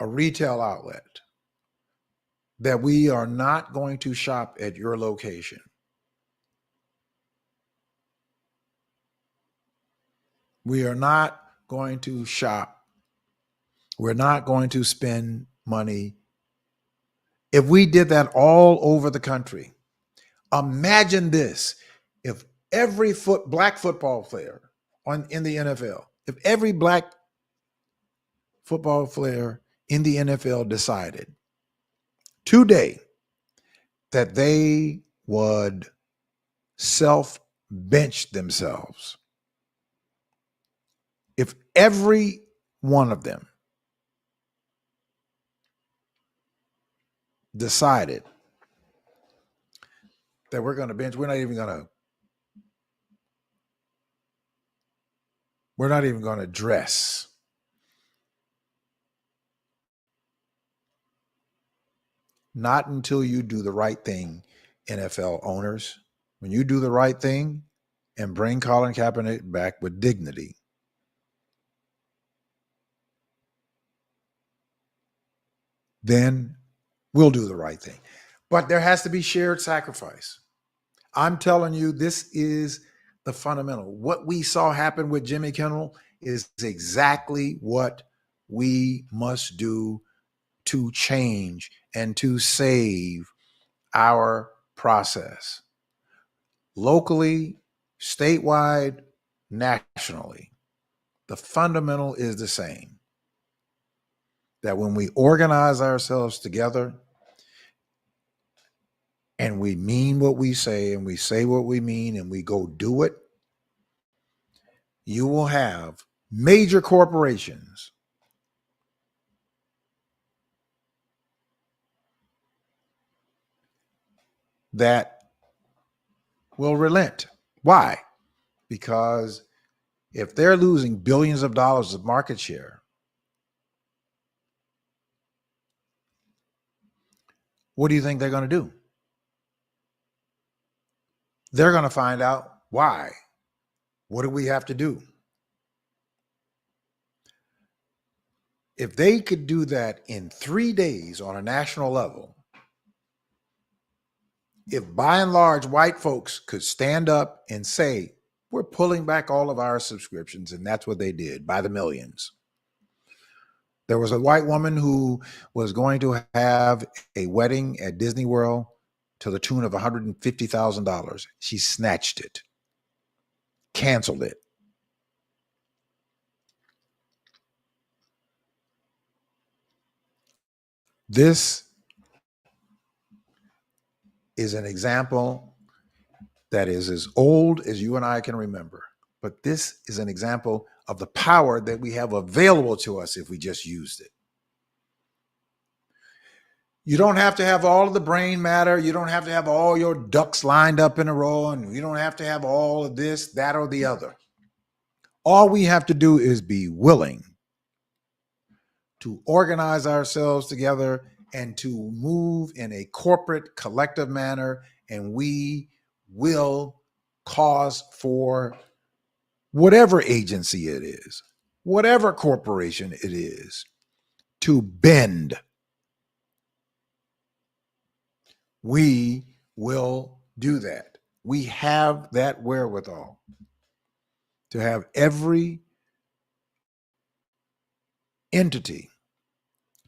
Speaker 1: a retail outlet that we are not going to shop at your location, we are not going to shop, we're not going to spend money. If we did that all over the country, imagine this: if every black football player in the NFL, if every black football player in the NFL decided today that they would self-bench themselves If every one of them decided that we're going to bench, we're not even going to dress. Not until you do the right thing, NFL owners. When you do the right thing and bring Colin Kaepernick back with dignity, then we'll do the right thing. But there has to be shared sacrifice. I'm telling you, this is the fundamental. What we saw happen with Jimmy Kimmel is exactly what we must do to change and to save our process. Locally, statewide, nationally, the fundamental is the same. That when we organize ourselves together and we mean what we say and we say what we mean and we go do it, you will have major corporations that will relent. Why? Because if they're losing billions of dollars of market share, what do you think they're going to do? They're going to find out why. What do we have to do? If they could do that in 3 days on a national level, if by and large white folks could stand up and say, we're pulling back all of our subscriptions, and that's what they did by the millions. There was a white woman who was going to have a wedding at Disney World to the tune of $150,000. She snatched it, canceled it. This is an example that is as old as you and I can remember. But this is an example of the power that we have available to us if we just used it. You don't have to have all of the brain matter. You don't have to have all your ducks lined up in a row, and you don't have to have all of this, that, or the other. All we have to do is be willing to organize ourselves together and to move in a corporate, collective manner, and we will cause for whatever agency it is, whatever corporation it is, to bend. We will do that. We have that wherewithal to have every entity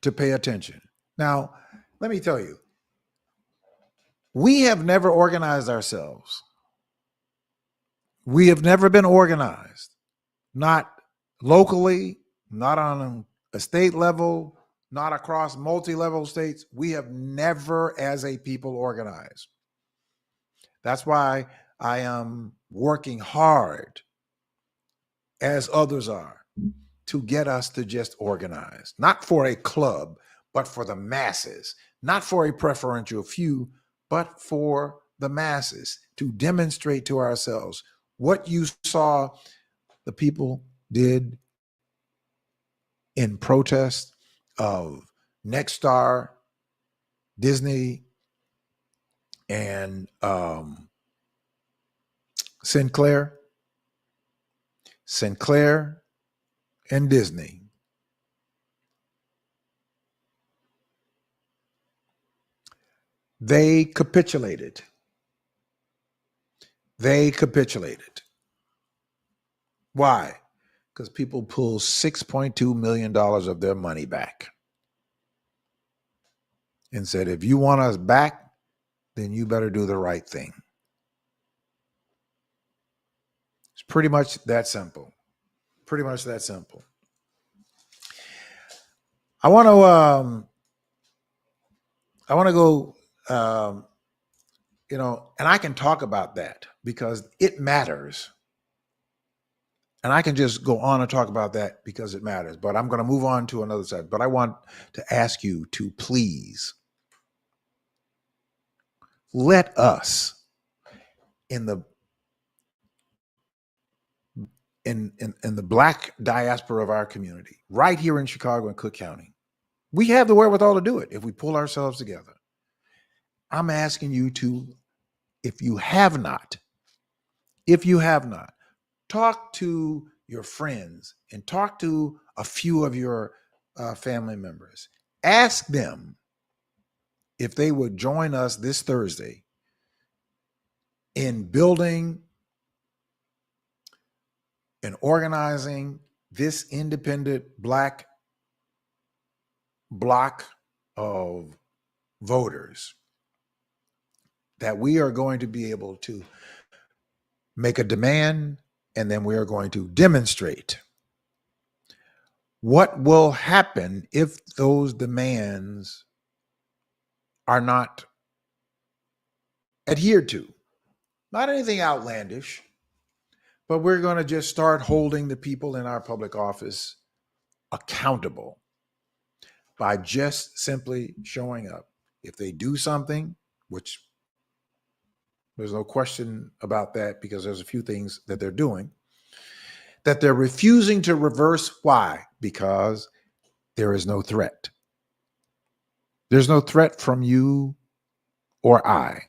Speaker 1: to pay attention. Now, let me tell you, we have never organized ourselves. We have never been organized, not locally, not on a state level, not across multi-level states. We have never, as a people, organized. That's why I am working hard, as others are, to get us to just organize, not for a club, but for the masses, not for a preferential few, but for the masses, to demonstrate to ourselves what you saw the people did in protest of Nexstar, Disney, and Sinclair and Disney. They capitulated. Why? Because people pulled $6.2 million of their money back and said, if you want us back, then you better do the right thing. It's pretty much that simple. Pretty much that simple. I want to go, and I can talk about that because it matters. And I can just go on and talk about that because it matters, but I'm going to move on to another side. But I want to ask you to please let us in the in the Black diaspora of our community, right here in Chicago and Cook County, we have the wherewithal to do it if we pull ourselves together. I'm asking you to, if you have not, talk to your friends and talk to a few of your family members. Ask them if they would join us this Thursday in building and organizing this independent Black block of voters, that we are going to be able to make a demand, and then we are going to demonstrate what will happen if those demands are not adhered to. Not anything outlandish, but we're going to just start holding the people in our public office accountable by just simply showing up. If they do something, which there's no question about that because there's a few things that they're doing, that they're refusing to reverse. Why? Because there is no threat. There's no threat from you or I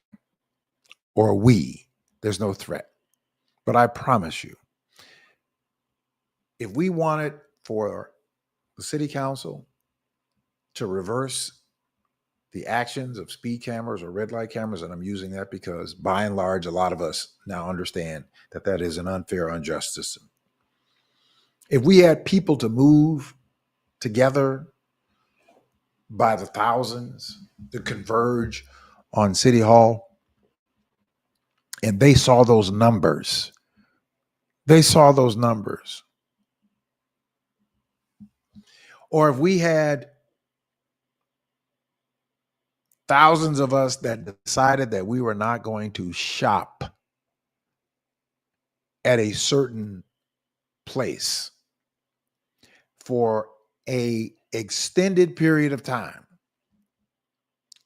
Speaker 1: or we. There's no threat. But I promise you, if we wanted for the city council to reverse the actions of speed cameras or red light cameras, and I'm using that because by and large, a lot of us now understand that that is an unfair, unjust system. If we had people to move together by the thousands to converge on City Hall, and they saw those numbers, or if we had thousands of us that decided that we were not going to shop at a certain place for a extended period of time,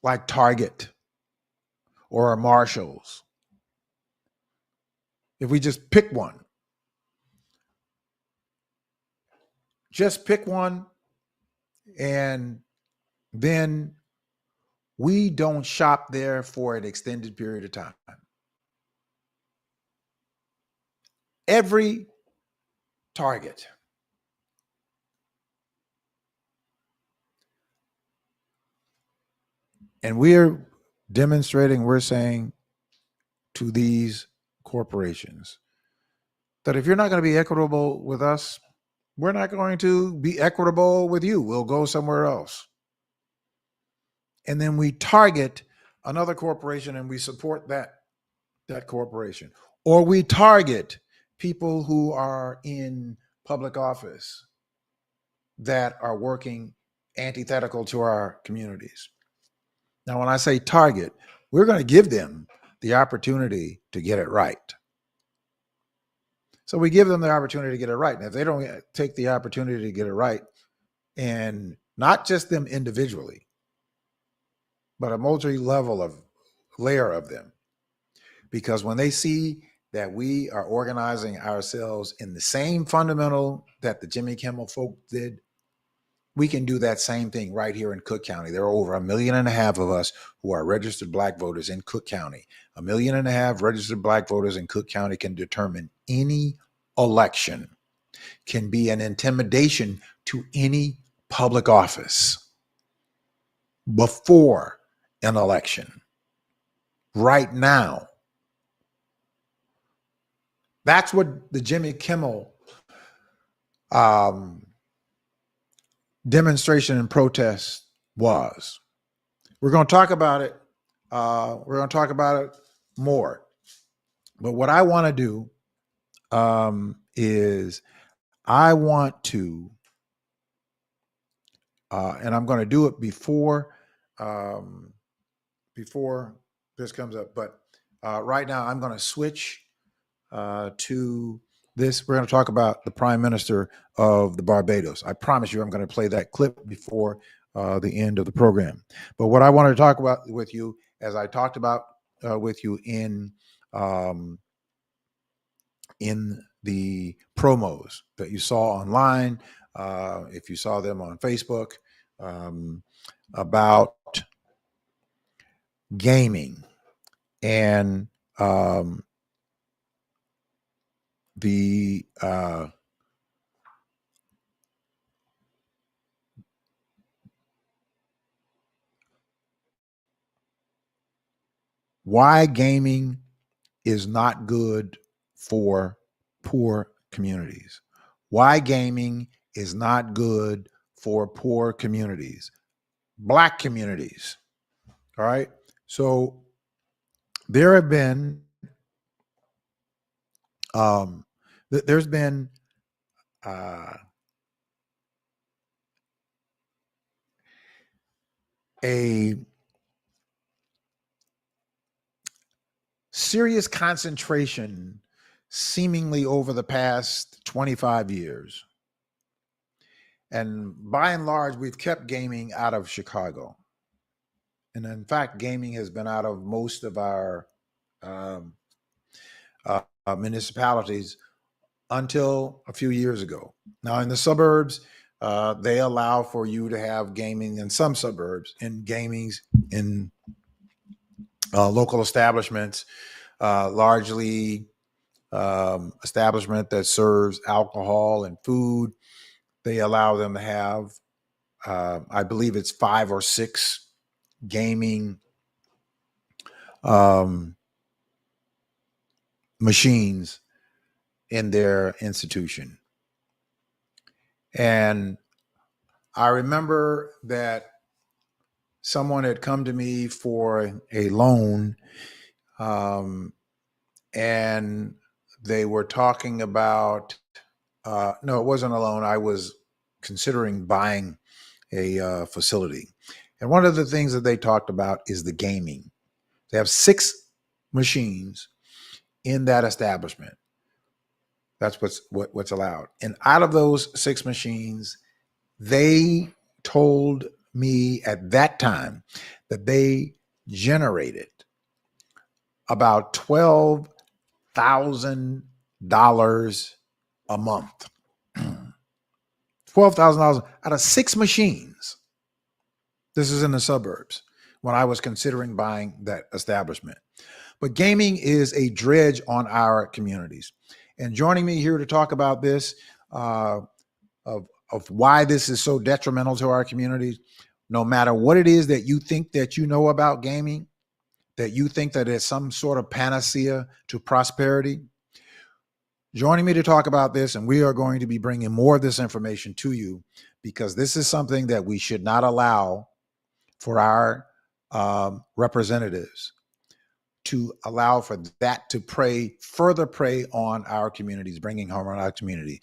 Speaker 1: like Target or a Marshall's, if we just pick one, and then we don't shop there for an extended period of time. Every Target, and we're demonstrating, we're saying to these corporations that if you're not going to be equitable with us, we're not going to be equitable with you. We'll go somewhere else. And then we target another corporation and we support that corporation. Or we target people who are in public office that are working antithetical to our communities. Now, when I say target, we're going to give them the opportunity to get it right. So we give them the opportunity to get it right. And if they don't take the opportunity to get it right, and not just them individually, but a multi-level of layer of them, because when they see that we are organizing ourselves in the same fundamental that the Jimmy Kimmel folk did, we can do that same thing right here in Cook County. There are over 1.5 million of us who are registered Black voters in Cook County. 1.5 million registered Black voters in Cook County can determine any election, can be an intimidation to any public office before an election. Right now, that's what the Jimmy Kimmel demonstration and protest was. We're going to talk about it. We're going to talk about it more. But what I want to do is I want to, and I'm going to do it before this comes up. But right now, I'm going to switch to we're going to talk about the Prime Minister of the Barbados. I promise you, I'm going to play that clip before the end of the program. But what I wanted to talk about with you, as I talked about with you um, in the promos that you saw online, if you saw them on Facebook, um, about gaming and the why gaming is not good for poor communities. Why gaming is not good for poor communities, Black communities. All right. So there have been, there's been uh, a serious concentration, seemingly over the past 25 years. And by and large, we've kept gaming out of Chicago. And in fact, gaming has been out of most of our um, municipalities until a few years ago. Now, in the suburbs, they allow for you to have gaming in some suburbs, in gamings in local establishments, largely establishment that serves alcohol and food. They allow them to have, I believe it's 5 or 6 gaming um, machines in their institution. And I remember that someone had come to me for a loan, and they were talking about, no, it wasn't a loan. I was considering buying a facility. And one of the things that they talked about is the gaming. They have 6 machines in that establishment. That's what's allowed. And out of those 6 machines, they told me at that time that they generated about $12,000 a month. $12,000 out of 6 machines. This is in the suburbs when I was considering buying that establishment. But gaming is a dredge on our communities. And joining me here to talk about this, of why this is so detrimental to our communities, no matter what it is that you think that you know about gaming, that you think that it's some sort of panacea to prosperity, joining me to talk about this, and we are going to be bringing more of this information to you, because this is something that we should not allow for our representatives to allow for that to further prey on our communities, bringing harm on our community.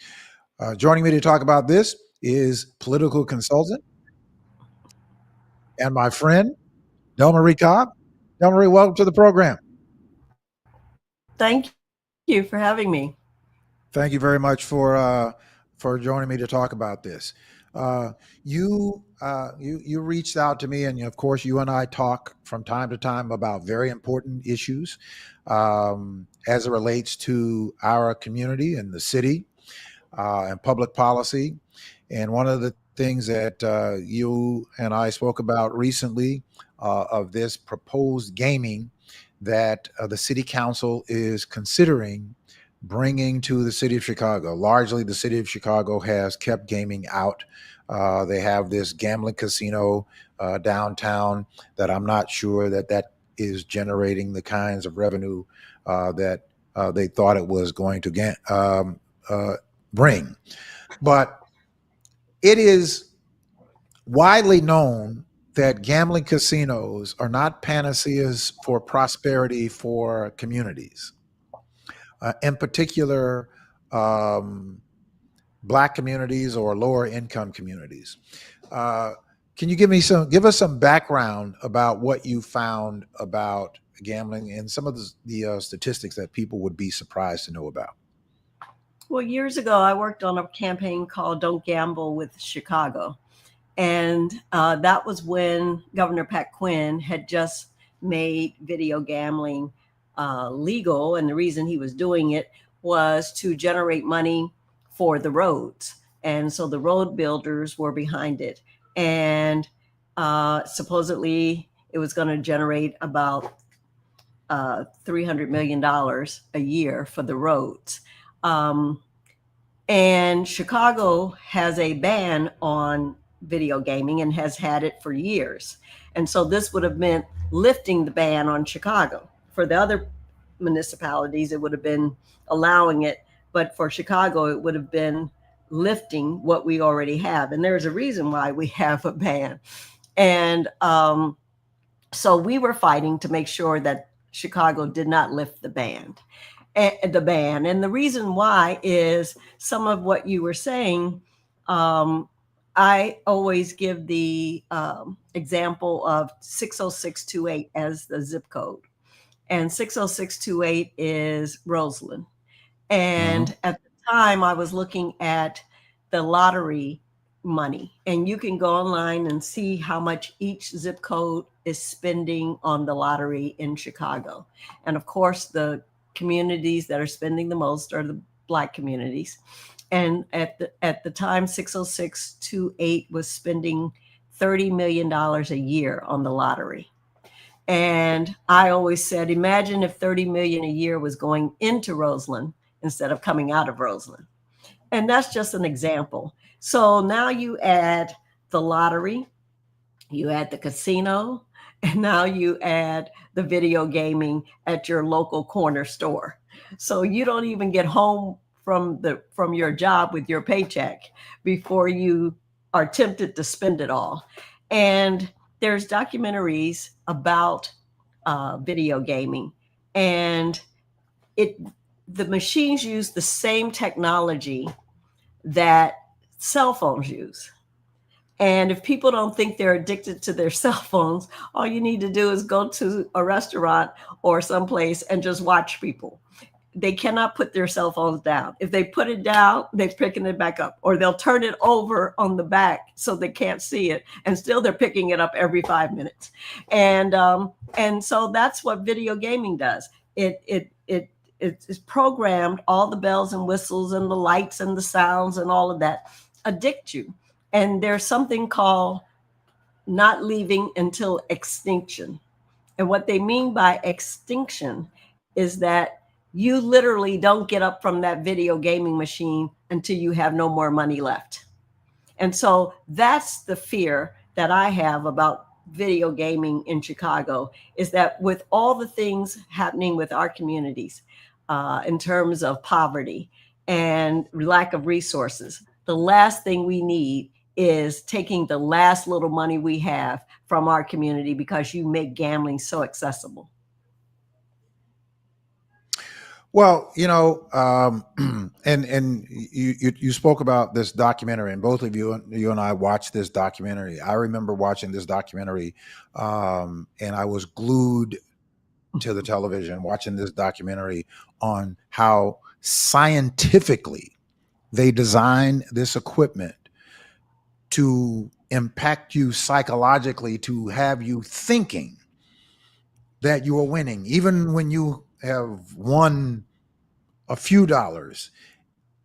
Speaker 1: Joining me to talk about this is political consultant and my friend, Delmarie Cobb. Delmarie, welcome to the program.
Speaker 2: Thank you for having me.
Speaker 1: Thank you very much for joining me to talk about this. You reached out to me, and of course, you and I talk from time to time about very important issues as it relates to our community and the city and public policy. And one of the things that you and I spoke about recently of this proposed gaming that the city council is considering bringing to the city of Chicago. Largely, the city of Chicago has kept gaming out. They have this gambling casino downtown that I'm not sure that is generating the kinds of revenue that they thought it was going to bring. But it is widely known that gambling casinos are not panaceas for prosperity for communities, in particular, Black communities or lower income communities. Can you give us some background about what you found about gambling and some of the statistics that people would be surprised to know about?
Speaker 2: Well, years ago, I worked on a campaign called Don't Gamble with Chicago. And that was when Governor Pat Quinn had just made video gambling legal. And the reason he was doing it was to generate money for the roads. And so the road builders were behind it. And supposedly it was going to generate about $300 million a year for the roads. And Chicago has a ban on video gaming and has had it for years. And so this would have meant lifting the ban on Chicago. For the other municipalities, it would have been allowing it. But for Chicago, it would have been lifting what we already have. And there's a reason why we have a ban. And so we were fighting to make sure that Chicago did not lift the ban. And the reason why is some of what you were saying. I always give the example of 60628 as the zip code, and 60628 is Roseland. And at the time, I was looking at the lottery money, and you can go online and see how much each zip code is spending on the lottery in Chicago. And of course, the communities that are spending the most are the Black communities. And at the time, 60628 was spending $30 million a year on the lottery. And I always said, imagine if 30 million a year was going into Roseland instead of coming out of Roseland. And that's just an example. So now you add the lottery, you add the casino, and now you add the video gaming at your local corner store. So you don't even get home from your job with your paycheck before you are tempted to spend it all. And there's documentaries about video gaming, and the machines use the same technology that cell phones use. And if people don't think they're addicted to their cell phones, all you need to do is go to a restaurant or someplace and just watch people. They cannot put their cell phones down. If they put it down, they're picking it back up, or they'll turn it over on the back so they can't see it, and still they're picking it up every 5 minutes. And so that's what video gaming does. It's programmed, all the bells and whistles and the lights and the sounds and all of that addict you. And there's something called not leaving until extinction. And what they mean by extinction is that you literally don't get up from that video gaming machine until you have no more money left. And so that's the fear that I have about video gaming in Chicago, is that with all the things happening with our communities in terms of poverty and lack of resources, the last thing we need is taking the last little money we have from our community because you make gambling so accessible.
Speaker 1: Well, and you spoke about this documentary, and both of you and I watched this documentary. I remember watching this documentary, and I was glued to the television watching this documentary on how scientifically they design this equipment to impact you psychologically, to have you thinking that you are winning, even when you have won a few dollars.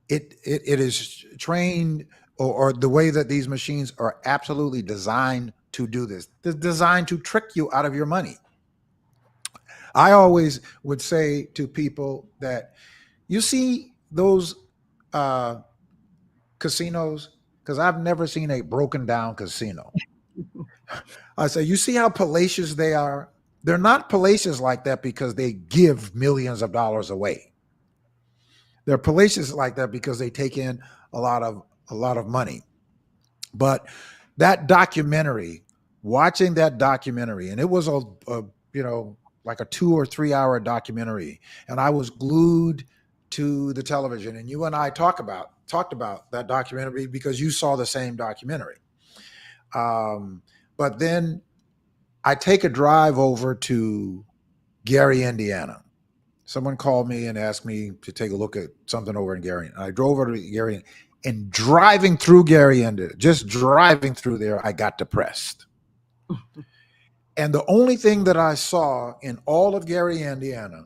Speaker 1: It is trained, or the way that these machines are absolutely designed to do this. They're designed to trick you out of your money. I always would say to people that, you see those casinos, because I've never seen a broken down casino. I say, you see how palatial they are? They're not palatial like that because they give millions of dollars away. They're palatial like that because they take in a lot of money. But that documentary, watching that documentary, and it was a like a 2 or 3 hour documentary, and I was glued to the television. And you and I talked about that documentary because you saw the same documentary. But then I take a drive over to Gary, Indiana, someone called me and asked me to take a look at something over in Gary. I drove over to Gary, and driving through Gary, just driving through there, I got depressed. And the only thing that I saw in all of Gary, Indiana,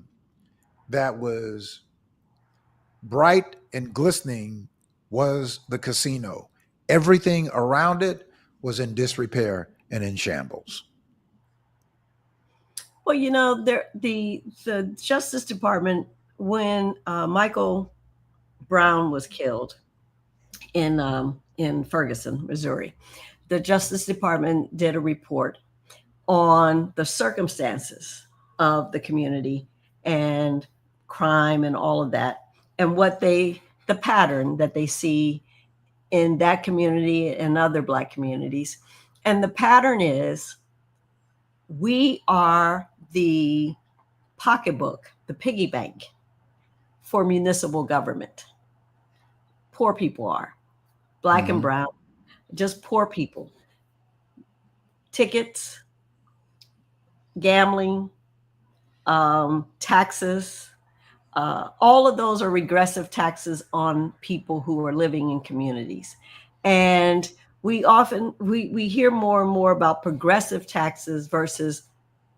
Speaker 1: that was bright and glistening was the casino. Everything around it was in disrepair and in shambles.
Speaker 2: Well, the Justice Department, when Michael Brown was killed in Ferguson, Missouri, the Justice Department did a report on the circumstances of the community and crime and all of that, and the pattern that they see in that community and other Black communities. And the pattern is, we are the pocketbook, the piggy bank for municipal government. Poor people are, Black and brown, just poor people. Tickets, gambling, taxes, all of those are regressive taxes on people who are living in communities. And we hear more and more about progressive taxes versus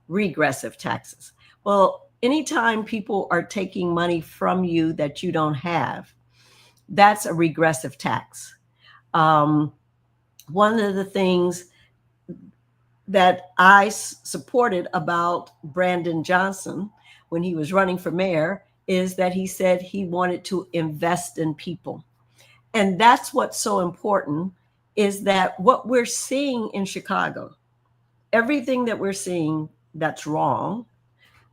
Speaker 2: regressive taxes. Well, anytime people are taking money from you that you don't have, that's a regressive tax. One of the things that I supported about Brandon Johnson when he was running for mayor is that he said he wanted to invest in people. And that's what's so important, is that what we're seeing in Chicago, everything that we're seeing that's wrong,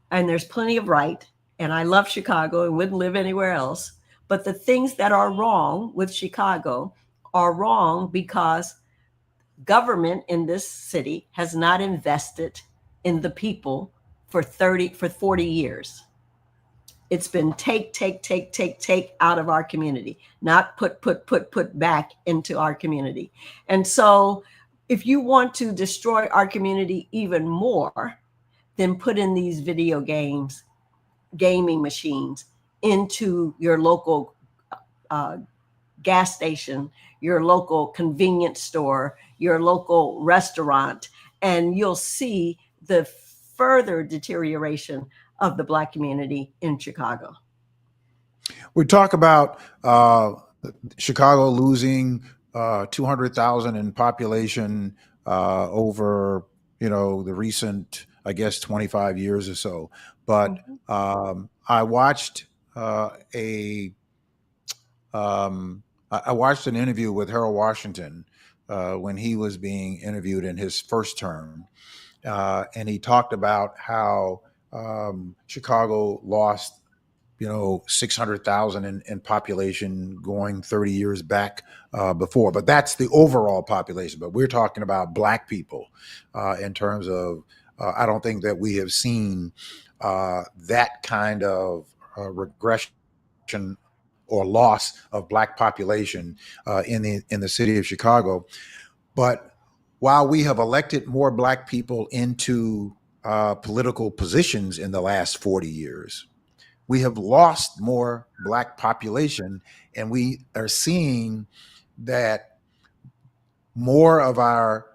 Speaker 2: and there's plenty of right, and I love Chicago and wouldn't live anywhere else, but the things that are wrong with Chicago are wrong because government in this city has not invested in the people for 40 years. It's been take out of our community, not put back into our community. And so if you want to destroy our community even more, then put in these video games, gaming machines into your local gas station, your local convenience store, your local restaurant, and you'll see the further deterioration of the Black community in Chicago.
Speaker 1: We talk about Chicago losing 200,000 in population over, the recent, I guess, 25 years or so. But I watched I watched an interview with Harold Washington when he was being interviewed in his first term. And he talked about how Chicago lost, 600,000 in population going 30 years back before. But that's the overall population. But we're talking about Black people in terms of, I don't think that we have seen that kind of regression or loss of Black population in the city of Chicago. But while we have elected more Black people into political positions in the last 40 years, we have lost more Black population, and we are seeing that more of our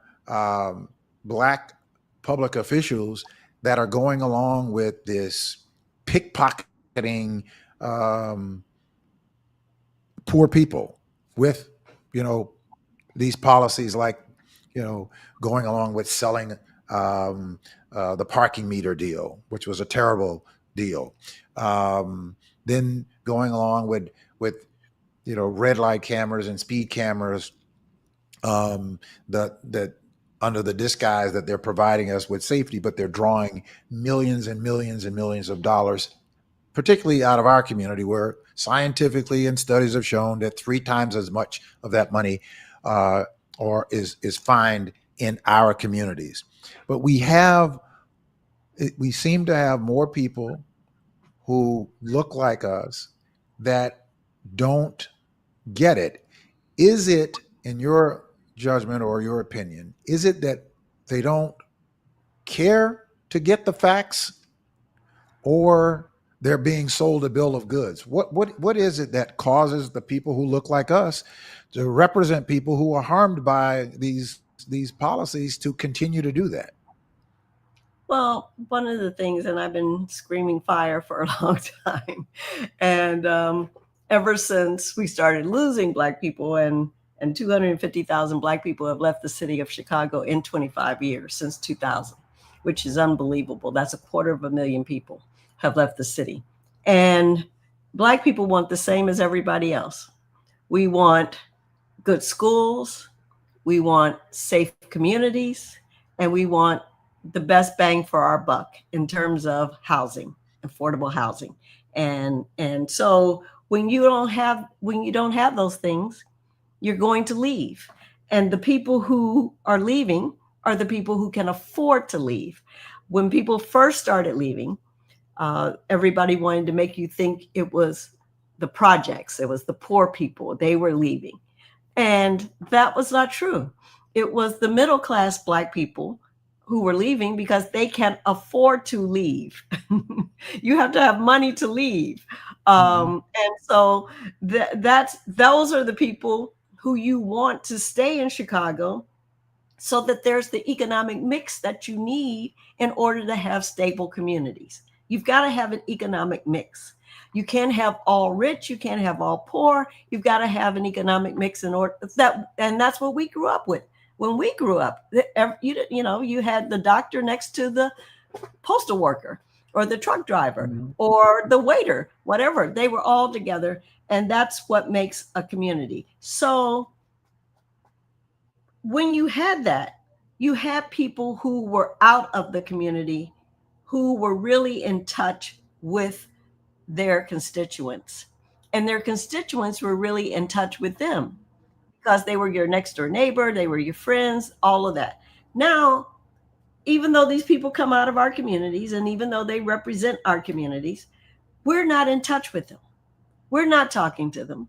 Speaker 1: Black public officials that are going along with this pickpocketing poor people with, these policies like, going along with selling the parking meter deal, which was a terrible deal. Then going along with red light cameras and speed cameras, that under the disguise that they're providing us with safety, but they're drawing millions and millions and millions of dollars, particularly out of our community, where scientifically and studies have shown that 3 times as much of that money is fined in our communities. But we seem to have more people who look like us that don't get it. Is it, in your judgment or your opinion, is it that they don't care to get the facts, or they're being sold a bill of goods. What is it that causes the people who look like us to represent people who are harmed by these policies to continue to do that?
Speaker 2: Well, one of the things, and I've been screaming fire for a long time, and ever since we started losing Black people, and 250,000 Black people have left the city of Chicago in 25 years, since 2000, which is unbelievable. That's 250,000 people have left the city. And Black people want the same as everybody else. We want good schools, we want safe communities, and we want the best bang for our buck in terms of housing, affordable housing. And so when you don't have those things, you're going to leave. And the people who are leaving are the people who can afford to leave. When people first started leaving, everybody wanted to make you think it was the projects, it was the poor people, they were leaving. And that was not true. It was the middle class Black people who were leaving because they can't afford to leave. You have to have money to leave. And so those are the people who you want to stay in Chicago, so that there's the economic mix that you need in order to have stable communities. You've got to have an economic mix. You can't have all rich, you can't have all poor. You've got to have an economic mix in order that, and that's what we grew up with. When we grew up, you had the doctor next to the postal worker or the truck driver or the waiter, whatever. They were all together, and that's what makes a community. So when you had that, you had people who were out of the community, who were really in touch with their constituents, and their constituents were really in touch with them because they were your next door neighbor, they were your friends, all of that. Now, even though these people come out of our communities, and even though they represent our communities, we're not in touch with them. We're not talking to them.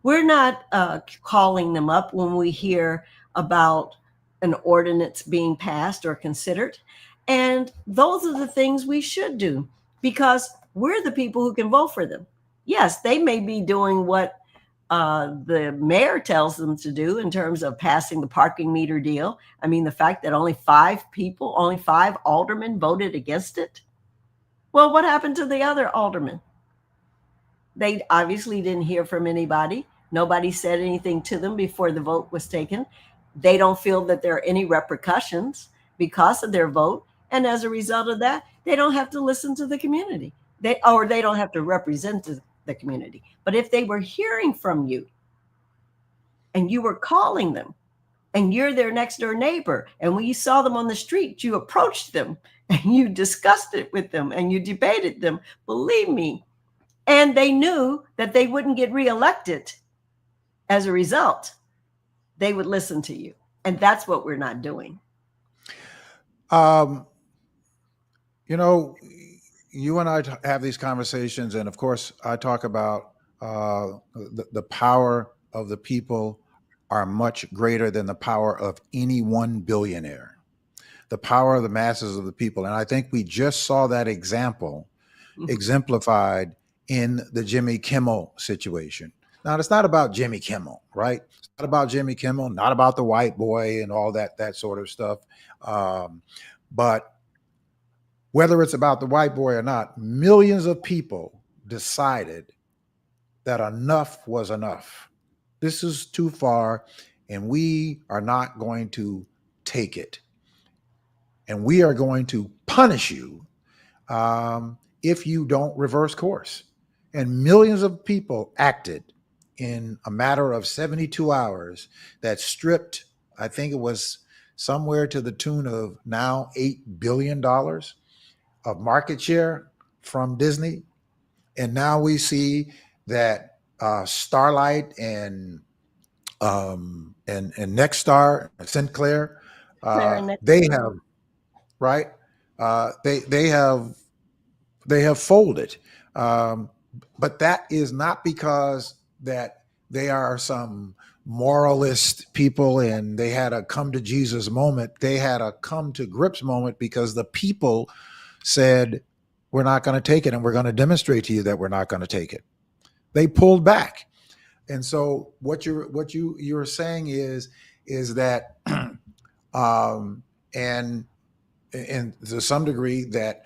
Speaker 2: We're not calling them up when we hear about an ordinance being passed or considered. And those are the things we should do, because we're the people who can vote for them. Yes, they may be doing what the mayor tells them to do in terms of passing the parking meter deal. I mean, the fact that only 5 aldermen voted against it. Well, what happened to the other aldermen? They obviously didn't hear from anybody. Nobody said anything to them before the vote was taken. They don't feel that there are any repercussions because of their vote. And as a result of that, they don't have to listen to the community. They don't have to represent the community. But if they were hearing from you and you were calling them and you're their next door neighbor, and when you saw them on the street, you approached them and you discussed it with them and you debated them, believe me, and they knew that they wouldn't get reelected as a result, they would listen to you. And that's what we're not doing.
Speaker 1: You and I have these conversations, and of course, I talk about the power of the people are much greater than the power of any one billionaire. The power of the masses of the people. And I think we just saw that example exemplified in the Jimmy Kimmel situation. Now, it's not about Jimmy Kimmel, right? It's not about Jimmy Kimmel, not about the white boy and all that sort of stuff. But whether it's about the white boy or not, millions of people decided that enough was enough. This is too far, and we are not going to take it. And we are going to punish you if you don't reverse course. And millions of people acted in a matter of 72 hours that stripped, I think it was somewhere to the tune of now $8 billion of market share from Disney. And now we see that Starlight and Nexstar, Sinclair, they have, right? They have folded. But that is not because that they are some moralist people and they had a come to Jesus moment. They had a come to grips moment because the people said, we're not going to take it, and we're going to demonstrate to you that we're not going to take it. They pulled back. And so what you're saying is that and to some degree that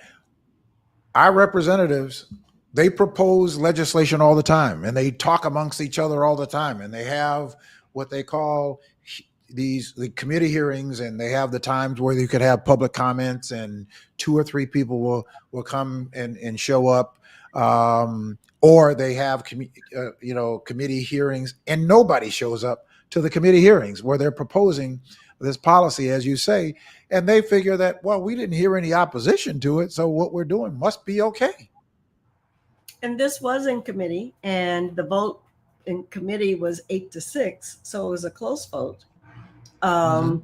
Speaker 1: our representatives, they propose legislation all the time, and they talk amongst each other all the time, and they have what they call the committee hearings, and they have the times where you could have public comments, and 2 or 3 people will come and show up, or they have committee hearings, and nobody shows up to the committee hearings where they're proposing this policy, as you say, and they figure that, well, we didn't hear any opposition to it, so what we're doing must be okay.
Speaker 2: And this was in committee, and the vote in committee was 8-6, so it was a close vote. And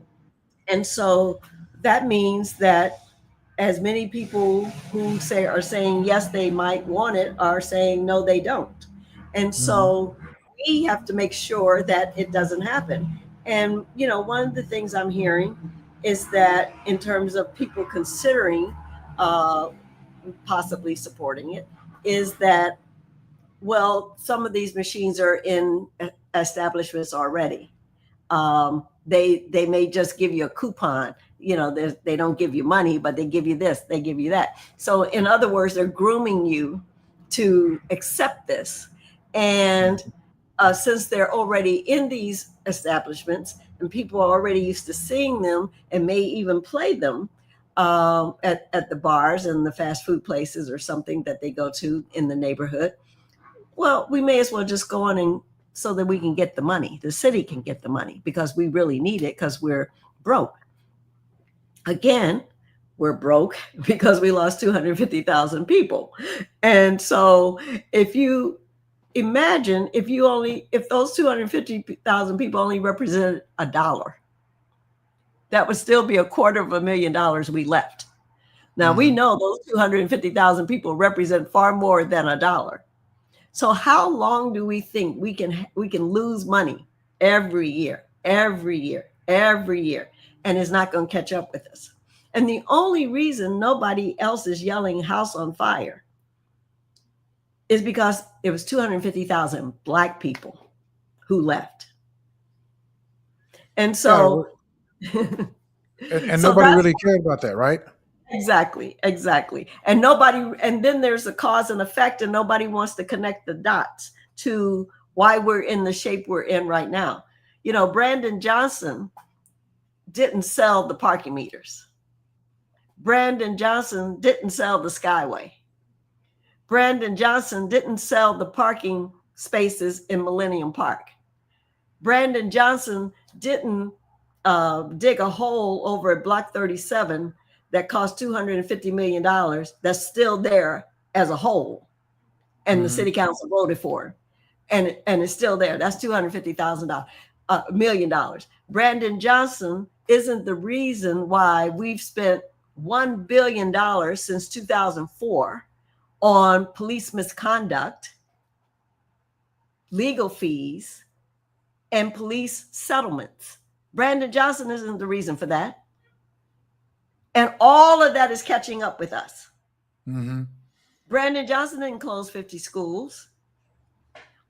Speaker 2: so that means that as many people who are saying yes, they might want it, are saying no, they don't. And so we have to make sure that it doesn't happen. And, one of the things I'm hearing is that in terms of people considering possibly supporting it, is that, well, some of these machines are in establishments already. They may just give you a coupon. They don't give you money, but they give you this, they give you that. So in other words, they're grooming you to accept this. And since they're already in these establishments and people are already used to seeing them and may even play them at the bars and the fast food places or something that they go to in the neighborhood, well, we may as well just go on and so that we can get the money. The city can get the money because we really need it because we're broke. Again, we're broke because we lost 250,000 people. And so if you imagine if those 250,000 people only represented $1, that would still be $250,000 we left. Now we know those 250,000 people represent far more than $1. So how long do we think we can lose money every year, and it's not going to catch up with us? And the only reason nobody else is yelling house on fire is because it was 250,000 Black people who left. And so
Speaker 1: and nobody really cared about that, right?
Speaker 2: Exactly. And then there's a cause and effect, and nobody wants to connect the dots to why we're in the shape we're in right now. Brandon Johnson didn't sell the parking meters. Brandon Johnson didn't sell the Skyway. Brandon Johnson didn't sell the parking spaces in Millennium Park. Brandon Johnson didn't dig a hole over at Block 37 that cost $250 million that's still there as a whole. And the city council voted for it. And it's still there. That's $250,000, $1 million. Brandon Johnson isn't the reason why we've spent $1 billion since 2004 on police misconduct, legal fees, and police settlements. Brandon Johnson isn't the reason for that. And all of that is catching up with us. Brandon Johnson didn't close 50 schools.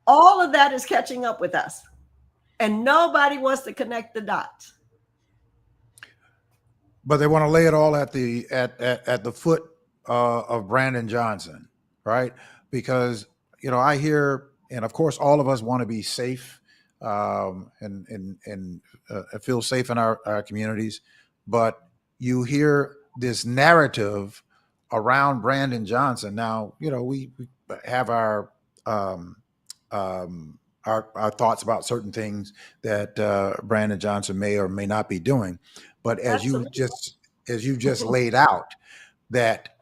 Speaker 2: All of that is catching up with us. And nobody wants to connect the dots.
Speaker 1: But they want to lay it all at the foot of Brandon Johnson, right? Because I hear, and of course, all of us want to be safe and feel safe in our communities, but you hear this narrative around Brandon Johnson. Now, we have our thoughts about certain things that Brandon Johnson may or may not be doing, but as you just laid out, that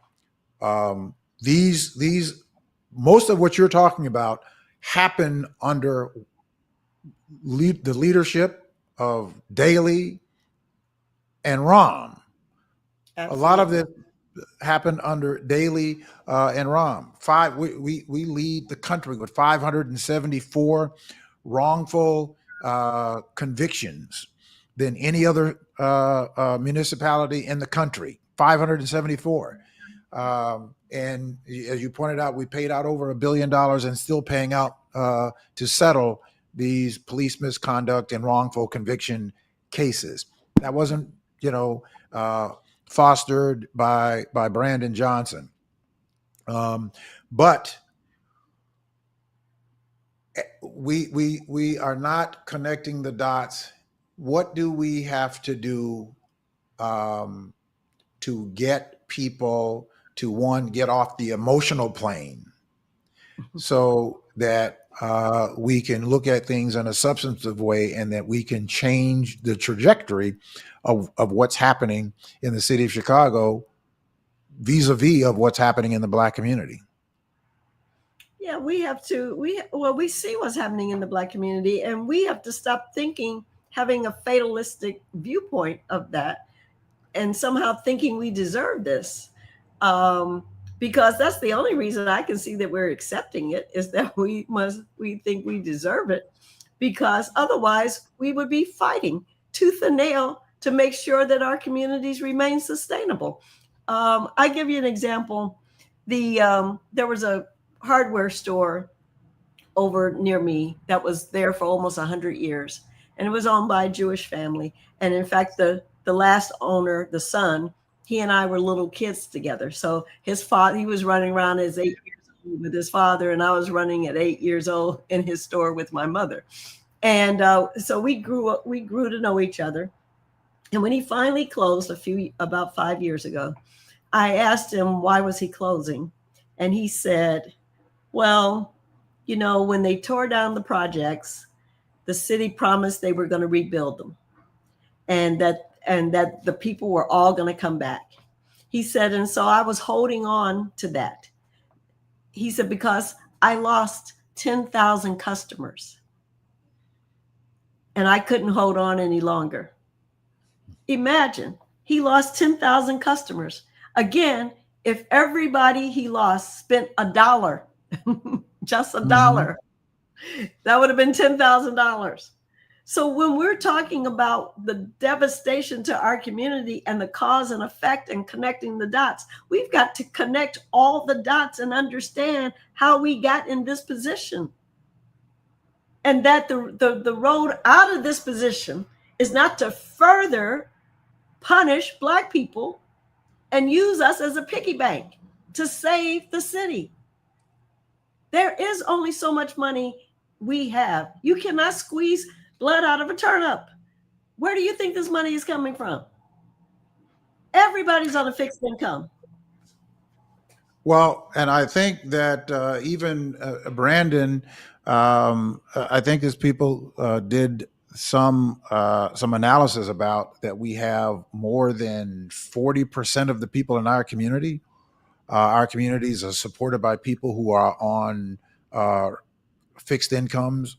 Speaker 1: these most of what you're talking about happen under the leadership of Daley and Rahm. Absolutely. A lot of it happened under Daley and Rahm. We lead the country with 574 wrongful convictions than any other municipality in the country. 574. And as you pointed out, we paid out over $1 billion and still paying out to settle these police misconduct and wrongful conviction cases. That wasn't, uh, fostered by Brandon Johnson. But we are not connecting the dots. What do we have to do to get people to, one, get off the emotional plane so that we can look at things in a substantive way, and that we can change the trajectory of what's happening in the city of Chicago vis-a-vis of what's happening in the Black community?
Speaker 2: Yeah, we have to. We see what's happening in the Black community, and we have to stop thinking, having a fatalistic viewpoint of that, and somehow thinking we deserve this. Because that's the only reason I can see that we're accepting it, is that we think we deserve it, because otherwise we would be fighting tooth and nail to make sure that our communities remain sustainable. I give you an example. There was a hardware store over near me that was there for almost 100 years, and it was owned by a Jewish family. And in fact, the last owner, the son, he and I were little kids together. So his father, he was running around as 8 years old with his father, and I was running at 8 years old in his store with my mother. And so we grew to know each other. And when he finally closed about 5 years ago, I asked him, why was he closing? And he said, well, when they tore down the projects, the city promised they were going to rebuild them, and that the people were all going to come back. He said, and so I was holding on to that. He said, because I lost 10,000 customers and I couldn't hold on any longer. Imagine, he lost 10,000 customers. Again, if everybody he lost spent $1, just $1, that would have been $10,000. So when we're talking about the devastation to our community and the cause and effect and connecting the dots, we've got to connect all the dots and understand how we got in this position. And that the road out of this position is not to further punish Black people and use us as a piggy bank to save the city. There is only so much money we have. You cannot squeeze blood out of a turnip. Where do you think this money is coming from? Everybody's on a fixed income.
Speaker 1: Well, and I think that even Brandon, I think his people did some analysis about that. We have more than 40% of the people in our community. Our communities are supported by people who are on fixed incomes,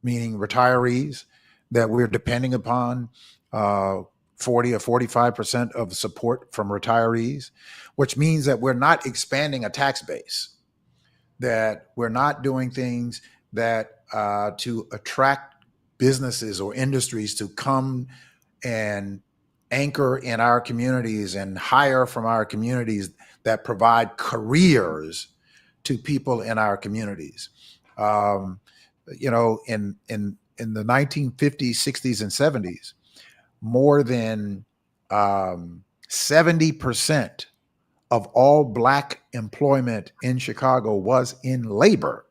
Speaker 1: meaning retirees, that we're depending upon 40 or 45% of support from retirees, which means that we're not expanding a tax base, that we're not doing things that to attract businesses or industries to come and anchor in our communities and hire from our communities, that provide careers to people in our communities. In the 1950s, 60s, and 70s, more than 70% of all Black employment in Chicago was in labor.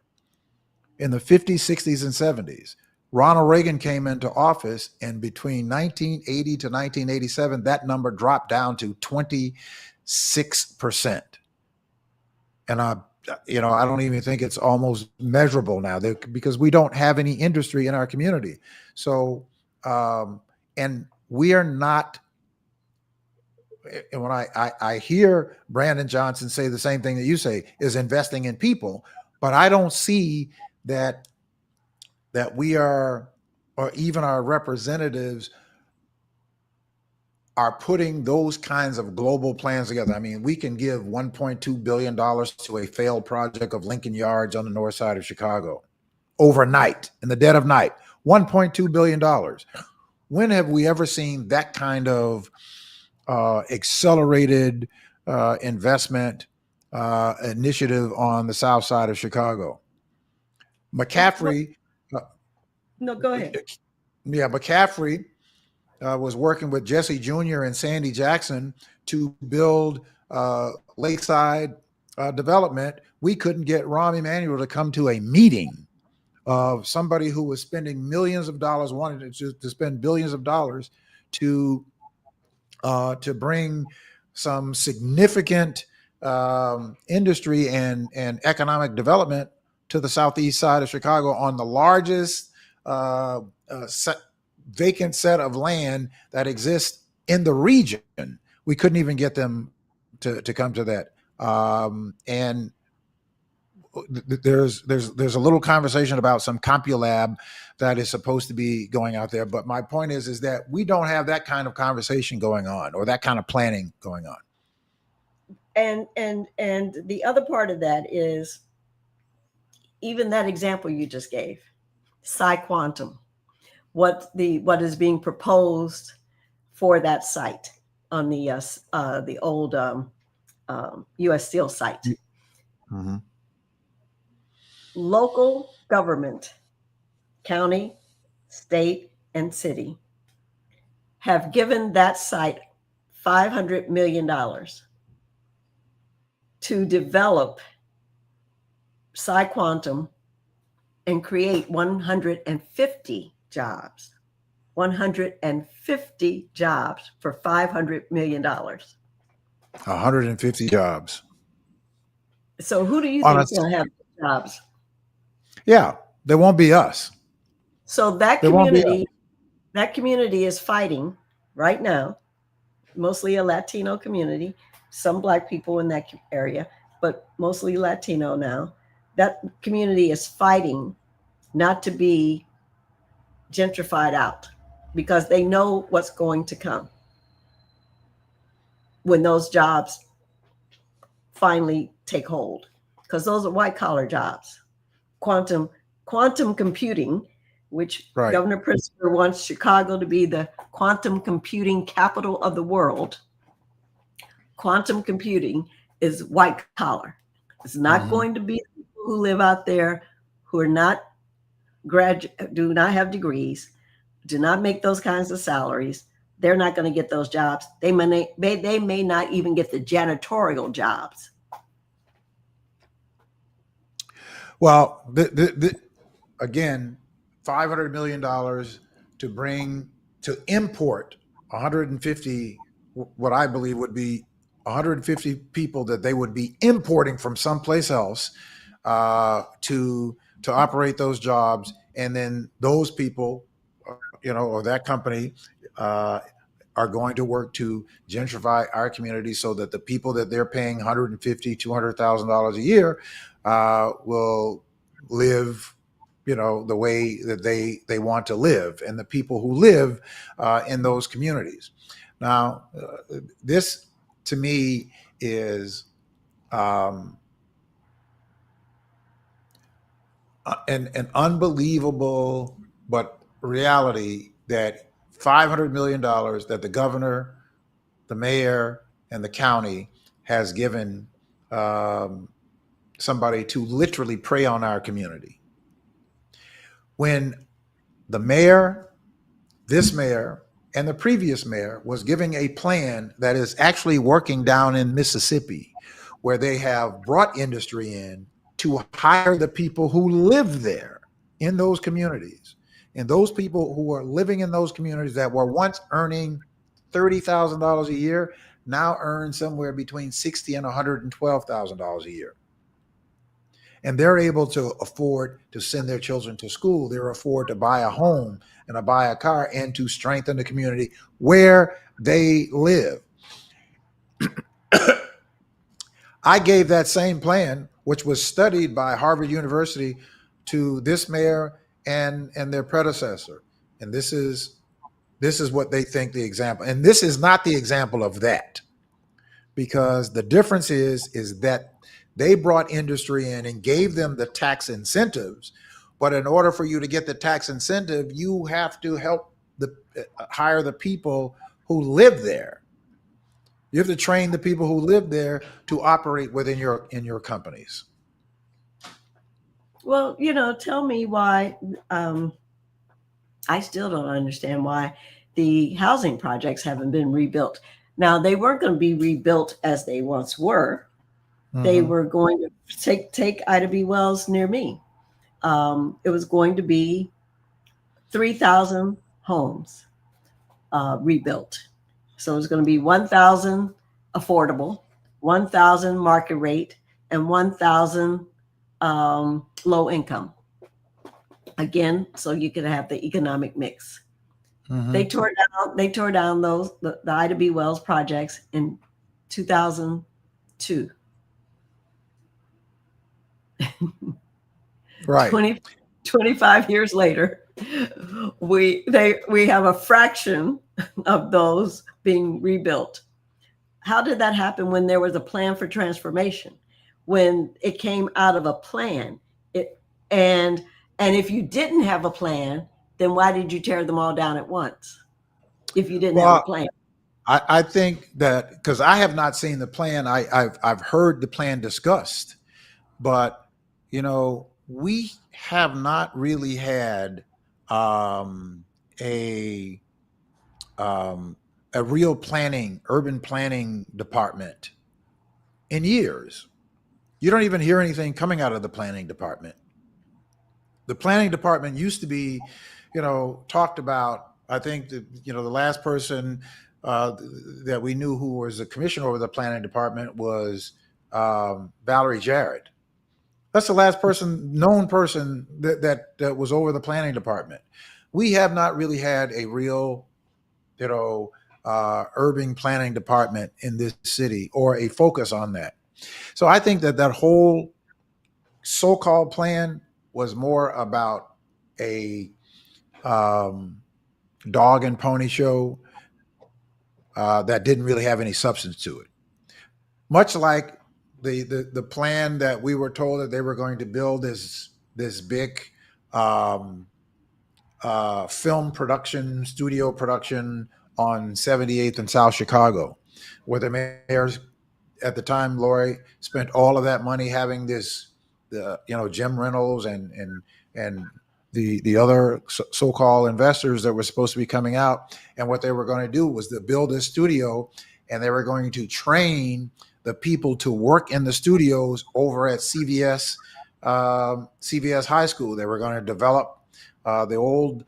Speaker 1: In the 50s, 60s, and 70s, Ronald Reagan came into office, and between 1980 to 1987, that number dropped down to 26%. And I don't even think it's almost measurable now, because we don't have any industry in our community. So, and we are not. And when I hear Brandon Johnson say the same thing that you say, is investing in people, but I don't see that we are, or even our representatives are putting those kinds of global plans together. I mean, we can give $1.2 billion to a failed project of Lincoln Yards on the north side of Chicago overnight, in the dead of night. $1.2 billion. When have we ever seen that kind of accelerated investment initiative on the south side of Chicago. McCaffrey, uh,
Speaker 2: No, go ahead.
Speaker 1: yeah, McCaffrey was working with Jesse Jr. and Sandy Jackson to build lakeside development. We couldn't get Rahm Emanuel to come to a meeting of somebody who was spending millions of dollars, wanted to spend billions of dollars to bring some significant industry and economic development to the southeast side of Chicago on the largest vacant set of land that exists in the region. We couldn't even get them to come to that. And there's a little conversation about some CompuLab that is supposed to be going out there. But my point is that we don't have that kind of conversation going on or that kind of planning going on.
Speaker 2: And the other part of that is even that example you just gave, Quantum, what is being proposed for that site on the old U.S. Steel site.
Speaker 1: Mm-hmm.
Speaker 2: Local government, county, state, and city have given that site $500 million to develop Quantum and create 150 jobs. 150 jobs for $500 million.
Speaker 1: 150 jobs.
Speaker 2: So who do you think will have jobs?
Speaker 1: Yeah, there won't be us.
Speaker 2: So that community is fighting right now, mostly a Latino community, some Black people in that area, but mostly Latino now. That community is fighting not to be gentrified out because they know what's going to come when those jobs finally take hold, because those are white collar jobs. Quantum computing, which
Speaker 1: right.
Speaker 2: Governor Pritzker wants Chicago to be the quantum computing capital of the world. Quantum computing is white collar. It's not going to be people who live out there who are not do not have degrees, do not make those kinds of salaries. They're not going to get those jobs. They may not even get the janitorial jobs.
Speaker 1: Well, again, $500 million to import 150, what I believe would be 150 people that they would be importing from someplace else to operate those jobs. And then those people, or that company are going to work to gentrify our community so that the people that they're paying $150,000, $200,000 a year will live, the way that they want to live, and the people who live in those communities. Now, this to me is an unbelievable but reality that $500 million that the governor, the mayor, and the county has given somebody to literally prey on our community. When the mayor, this mayor, and the previous mayor was giving a plan that is actually working down in Mississippi, where they have brought industry in to hire the people who live there in those communities. And those people who are living in those communities that were once earning $30,000 a year now earn somewhere between $60,000 and $112,000 a year. And they're able to afford to send their children to school. They're afford to buy a home and to buy a car and to strengthen the community where they live. I gave that same plan, which was studied by Harvard University, to this mayor and their predecessor. And this is what they think the example. And this is not the example of that, because the difference is that they brought industry in and gave them the tax incentives. But in order for you to get the tax incentive, you have to help hire the people who live there. You have to train the people who live there to operate within your companies.
Speaker 2: Well, tell me why. I still don't understand why the housing projects haven't been rebuilt. Now, they weren't going to be rebuilt as they once were. They
Speaker 1: Mm-hmm.
Speaker 2: were going to take Ida B. Wells near me. It was going to be 3,000 homes rebuilt. So it's going to be 1,000 affordable, 1,000 market rate, and 1,000 low income. Again, so you could have the economic mix.
Speaker 1: Mm-hmm.
Speaker 2: They tore down the Ida B. Wells projects in 2002.
Speaker 1: Right.
Speaker 2: 20, 25 years later, we have a fraction of those being rebuilt. How did that happen when there was a plan for transformation? When it came out of a plan, it and and if you didn't have a plan, then why did you tear them all down at once? If you didn't have a
Speaker 1: Well,
Speaker 2: plan.
Speaker 1: I think that because I have not seen the plan, I've heard the plan discussed, but we have not really had a um, a real urban planning department in years. You don't even hear anything coming out of the planning department. The planning department used to be, talked about. I think that the last person uh, that we knew who was the commissioner over the planning department was Valerie Jarrett. That's the last known person that was over the planning department. We have not really had a real, urban planning department in this city or a focus on that. So I think that whole so-called plan was more about a um, dog and pony show that didn't really have any substance to it. Much like the plan that we were told that they were going to build this big um, film production, studio production on 78th and South Chicago, where the mayor's at the time, Lori, spent all of that money having Jim Reynolds and the other so-called investors that were supposed to be coming out, and what they were going to do was to build a studio, and they were going to train the people to work in the studios over at CVS High School. They were going to develop the old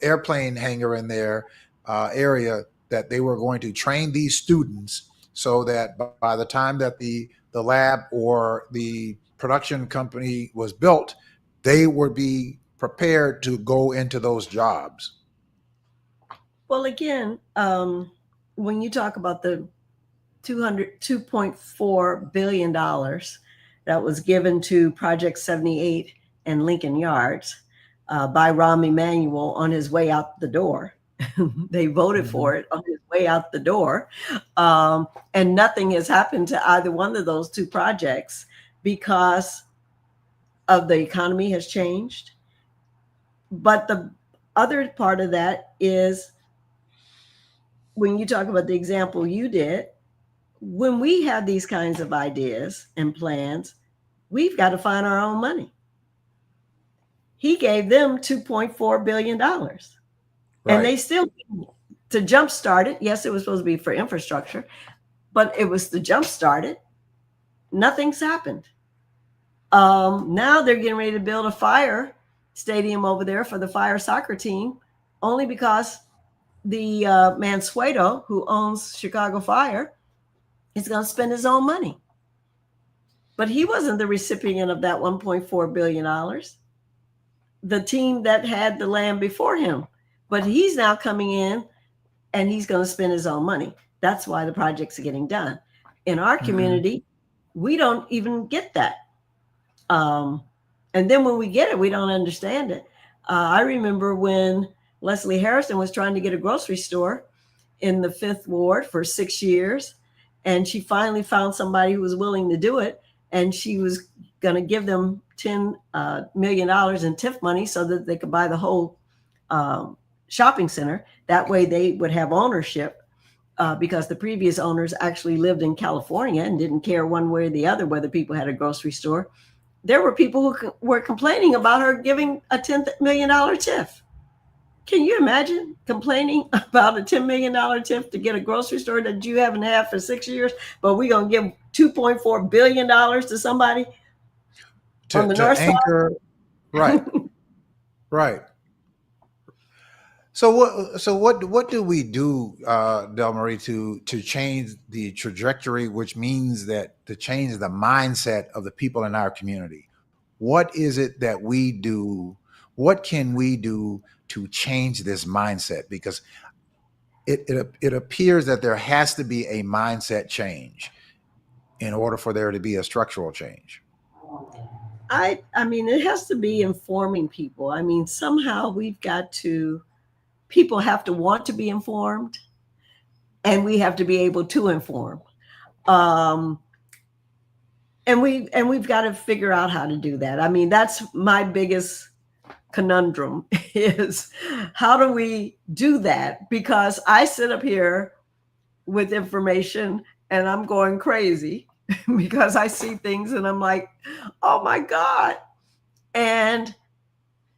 Speaker 1: airplane hangar in their area, that they were going to train these students so that by the time that the lab or the production company was built, they would be prepared to go into those jobs.
Speaker 2: Well, again, when you talk about the $2.4 billion that was given to Project 78 and Lincoln Yards by Rahm Emanuel on his way out the door. They voted for it on his way out the door. And nothing has happened to either one of those two projects because of the economy has changed. But the other part of that is when you talk about the example you did, when we have these kinds of ideas and plans, we've got to find our own money. He gave them $2.4 billion. Right. And they still, to jumpstart it, yes, it was supposed to be for infrastructure, but it was to jumpstart it. Nothing's happened. Now they're getting ready to build a fire stadium over there for the fire soccer team, only because the Mansueto, who owns Chicago Fire, is going to spend his own money. But he wasn't the recipient of that $1.4 billion. The team that had the land before him. But he's now coming in and he's going to spend his own money. That's why the projects are getting done. In our community, we don't even get that. And then when we get it, we don't understand it. I remember when Leslie Harrison was trying to get a grocery store in the 5th Ward for 6 years. And she finally found somebody who was willing to do it. And she was going to give them $10 million in TIF money so that they could buy the whole shopping center. That way they would have ownership. because the previous owners actually lived in California and didn't care one way or the other whether people had a grocery store. There were people who were complaining about her giving a $10 million TIF. Can you imagine complaining about a $10 million TIF to get a grocery store that you haven't had for 6 years, but we're going to give $2.4 billion to somebody on the
Speaker 1: To
Speaker 2: north
Speaker 1: anchor, right,
Speaker 2: side?
Speaker 1: right. What do we do, Del Marie, to change the trajectory, which means that to change the mindset of the people in our community? What is it that we do? What can we do to change this mindset? Because it appears that there has to be a mindset change in order for there to be a structural change.
Speaker 2: I mean, it has to be informing people. I mean, somehow we've got to, people have to want to be informed, and we have to be able to inform. Um, and we've got to figure out how to do that. I mean, that's my biggest conundrum is how do we do that? Because I sit up here with information and I'm going crazy because I see things and I'm like, oh my God. And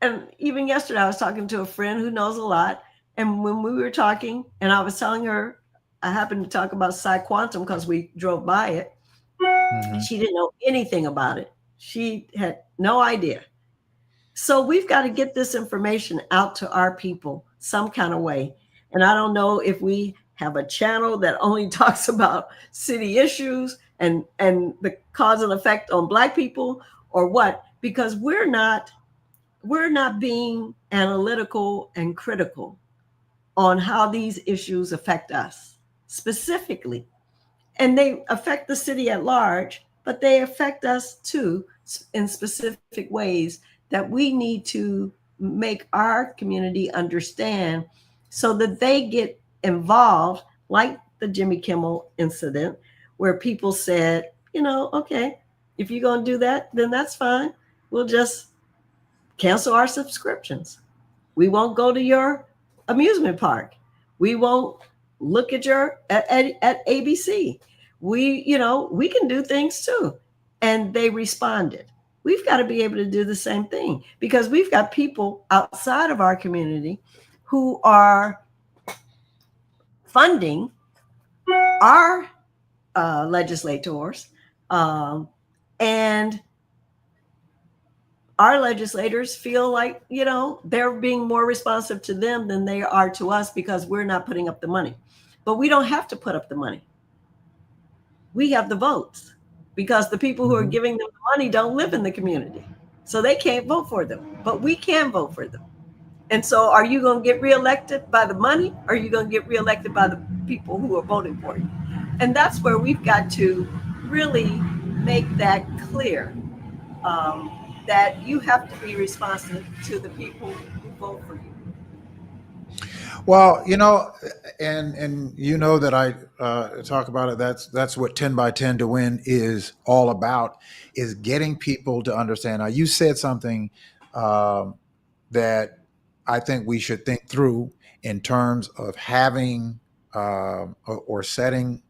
Speaker 2: and even yesterday I was talking to a friend who knows a lot. And when we were talking, and I was telling her, I happened to talk about Psi Quantum because we drove by it.
Speaker 1: Hmm.
Speaker 2: She didn't know anything about it. She had no idea. So we've got to get this information out to our people some kind of way. And I don't know if we have a channel that only talks about city issues and the cause and effect on Black people or what, because we're not being analytical and critical on how these issues affect us specifically. And they affect the city at large, but they affect us too in specific ways that we need to make our community understand so that they get involved, like the Jimmy Kimmel incident, where people said, okay, if you're going to do that, then that's fine. We'll just cancel our subscriptions. We won't go to your amusement park. We won't look at your at ABC. We can do things too. And they responded. We've got to be able to do the same thing because we've got people outside of our community who are funding our legislators, um, and our legislators feel like they're being more responsive to them than they are to us because we're not putting up the money. But we don't have to put up the money. We have the votes because the people who are
Speaker 1: Hmm.
Speaker 2: giving them the money don't live in the community, so they can't vote for them, but we can vote for them. And so are you going to get reelected by the money, or are you going to get reelected by the people who are voting for you? And that's where we've got to really make that clear, um, that you have to be responsive to the people who vote for you.
Speaker 1: Well, and you know that I talk about it. That's what 10 by 10 to win is all about, is getting people to understand. Now, you said something um, that I think we should think through in terms of having or setting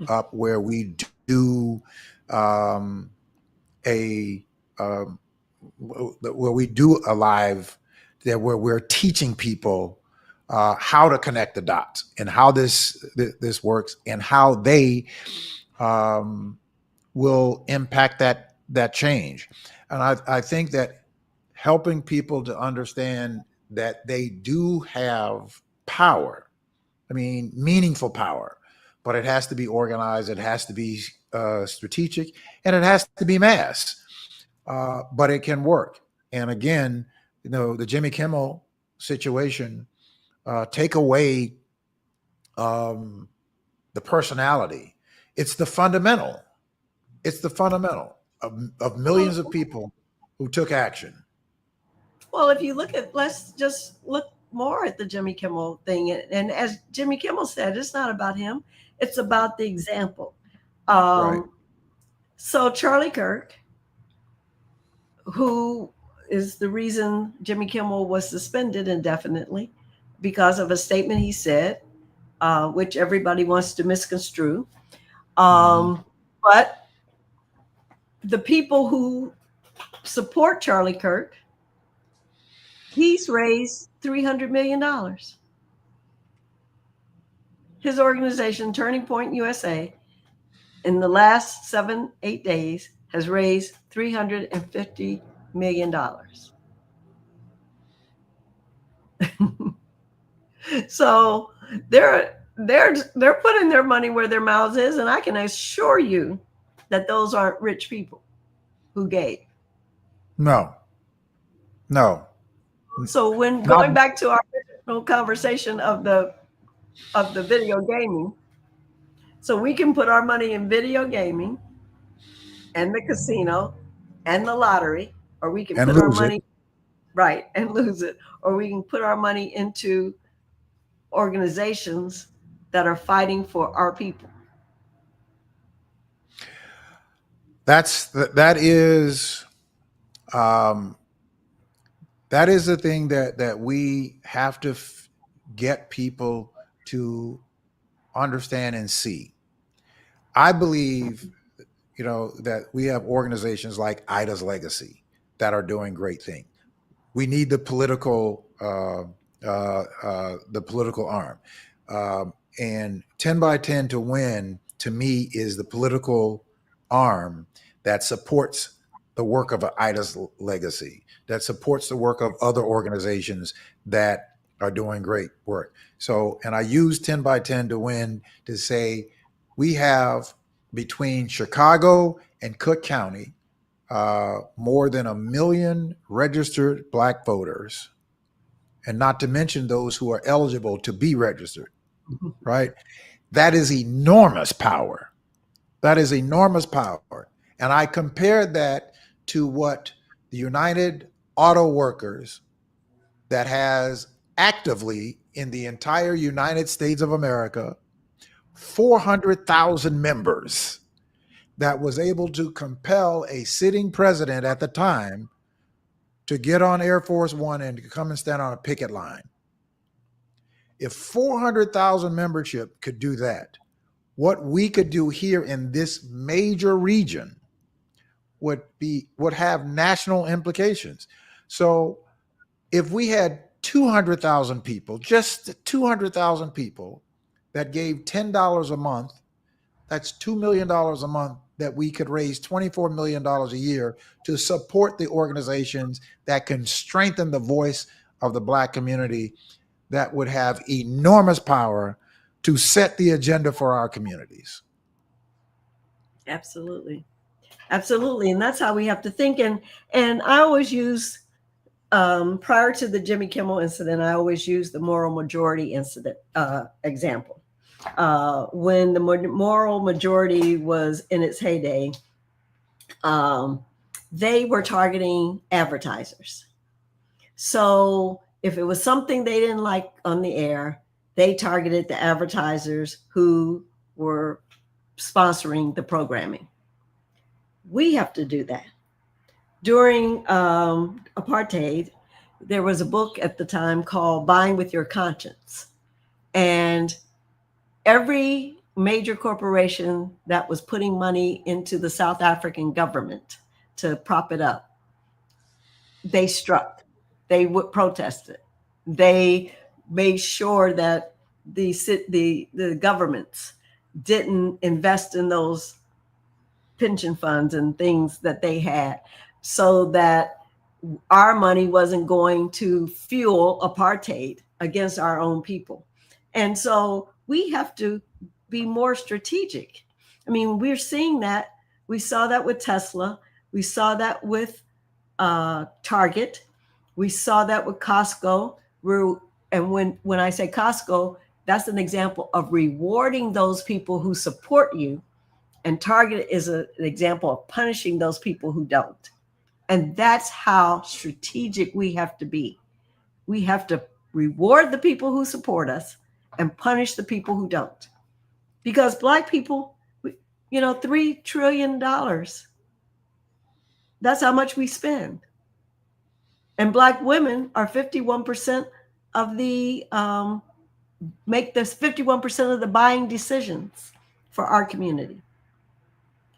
Speaker 1: up where we do um, a where we do a live there where we're teaching people how to connect the dots and how this works and how they um, will impact that change. And I think that helping people to understand that they do have power. I mean, meaningful power, but it has to be organized. It has to be strategic, and it has to be mass. But it can work. And again, the Jimmy Kimmel situation, take away um, the personality. It's the fundamental. It's the fundamental of millions of
Speaker 2: Well,
Speaker 1: people who took action.
Speaker 2: well, if you look at, let's just look more at the Jimmy Kimmel thing. And as Jimmy Kimmel said, it's not about him, it's about the example.
Speaker 1: Right.
Speaker 2: Um, so Charlie Kirk, who is the reason Jimmy Kimmel was suspended indefinitely because of a statement he said, which everybody wants to misconstrue.
Speaker 1: Mhm.
Speaker 2: But the people who support Charlie Kirk, he's raised $300 million. His organization, Turning Point USA, in the last 7, 8 days, has raised $350 million. So they're putting their money where their mouths is, and I can assure you that those aren't rich people who gave.
Speaker 1: No, no,
Speaker 2: So when
Speaker 1: not.
Speaker 2: going back to our original conversation of the video gaming, so we can put our money in video gaming and the casino and the lottery, or we can
Speaker 1: And
Speaker 2: put our
Speaker 1: lose it.
Speaker 2: money right and lose it, or we can put our money into organizations that are fighting for our people.
Speaker 1: That is um, that is the thing that we have to get people to understand and see. I believe, that we have organizations like Ida's Legacy that are doing great things. We need the political arm, and 10 by 10 to win to me is the political arm that supports the work of Ida's Legacy, that supports the work of other organizations that are doing great work. So, and I use 10 by 10 to win to say we have between Chicago and Cook County more than 1 million registered Black voters, and not to mention those who are eligible to be registered, right? That is enormous power. That is enormous power. And I compared that to what the United Auto Workers, that has actively in the entire United States of America 400,000 members, that was able to compel a sitting president at the time to get on Air Force One and to come and stand on a picket line. If 400,000 membership could do that, what we could do here in this major region would have national implications. So if we had 200,000 people, just 200,000 people that gave $10 a month, that's $2 million a month that we could raise $24 million a year to support the organizations that can strengthen the voice of the Black community, that would have enormous power to set the agenda for our communities.
Speaker 2: Absolutely. Absolutely. And that's how we have to think. And I always use, prior to the Jimmy Kimmel incident, I always use the moral majority incident example. When the moral majority was in its heyday, they were targeting advertisers. So if it was something they didn't like on the air, they targeted the advertisers who were sponsoring the programming. We have to do that. During apartheid, there was a book at the time called Buying with Your Conscience. And every major corporation that was putting money into the South African government to prop it up, they struck, they protested, they made sure that the governments didn't invest in those pension funds and things that they had, so that our money wasn't going to fuel apartheid against our own people. And so we have to be more strategic. I mean, we're seeing that. We saw that with Tesla. We saw that with Target. We saw that with Costco. And when I say Costco, that's an example of rewarding those people who support you. And Target is an example of punishing those people who don't. And that's how strategic we have to be. We have to reward the people who support us and punish the people who don't. Because Black people, $3 trillion, that's how much we spend. And Black women are 51% of the make this 51% of the buying decisions for our community.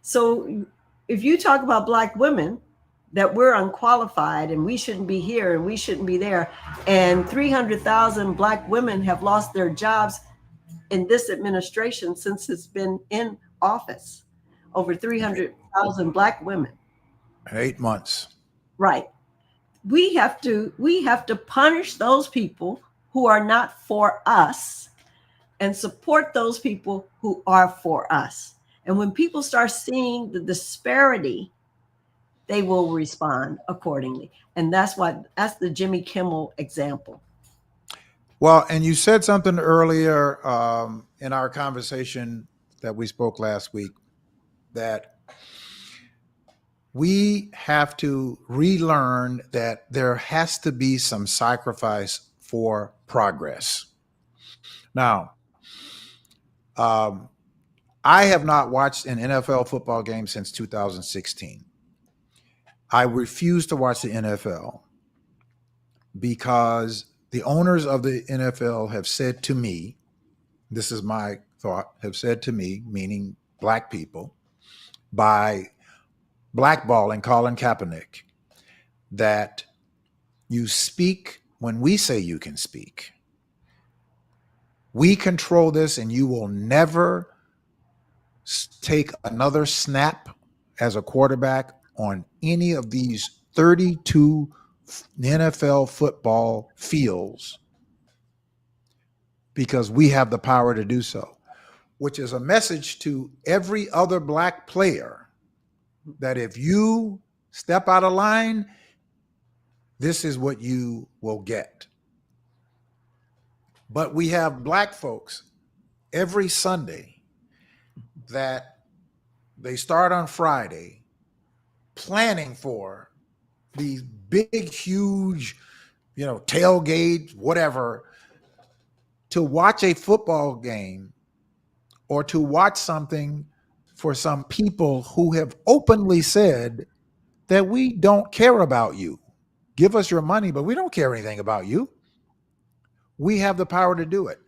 Speaker 2: So if you talk about Black women, that we're unqualified and we shouldn't be here and we shouldn't be there, and 300,000 Black women have lost their jobs in this administration since it's been in office. Over 300,000 Black women.
Speaker 1: 8 months.
Speaker 2: Right. We have to punish those people who are not for us and support those people who are for us. And when people start seeing the disparity, they will respond accordingly. And that's the Jimmy Kimmel example.
Speaker 1: Well, and you said something earlier in our conversation that we spoke last week, that we have to relearn that there has to be some sacrifice for progress. Now, I have not watched an NFL football game since 2016. I refuse to watch the NFL because the owners of the NFL have said to me, this is my thought, have said to me, meaning Black people, by blackballing Colin Kaepernick, that you speak when we say you can speak. We control this, and you will never take another snap as a quarterback on any of these 32 NFL football fields because we have the power to do so, which is a message to every other Black player that if you step out of line, this is what you will get. But we have Black folks every Sunday that they start on Friday planning for these big, huge, tailgate, whatever, to watch a football game or to watch something for some people who have openly said that we don't care about you. Give us your money, but we don't care anything about you. We have the power to do it.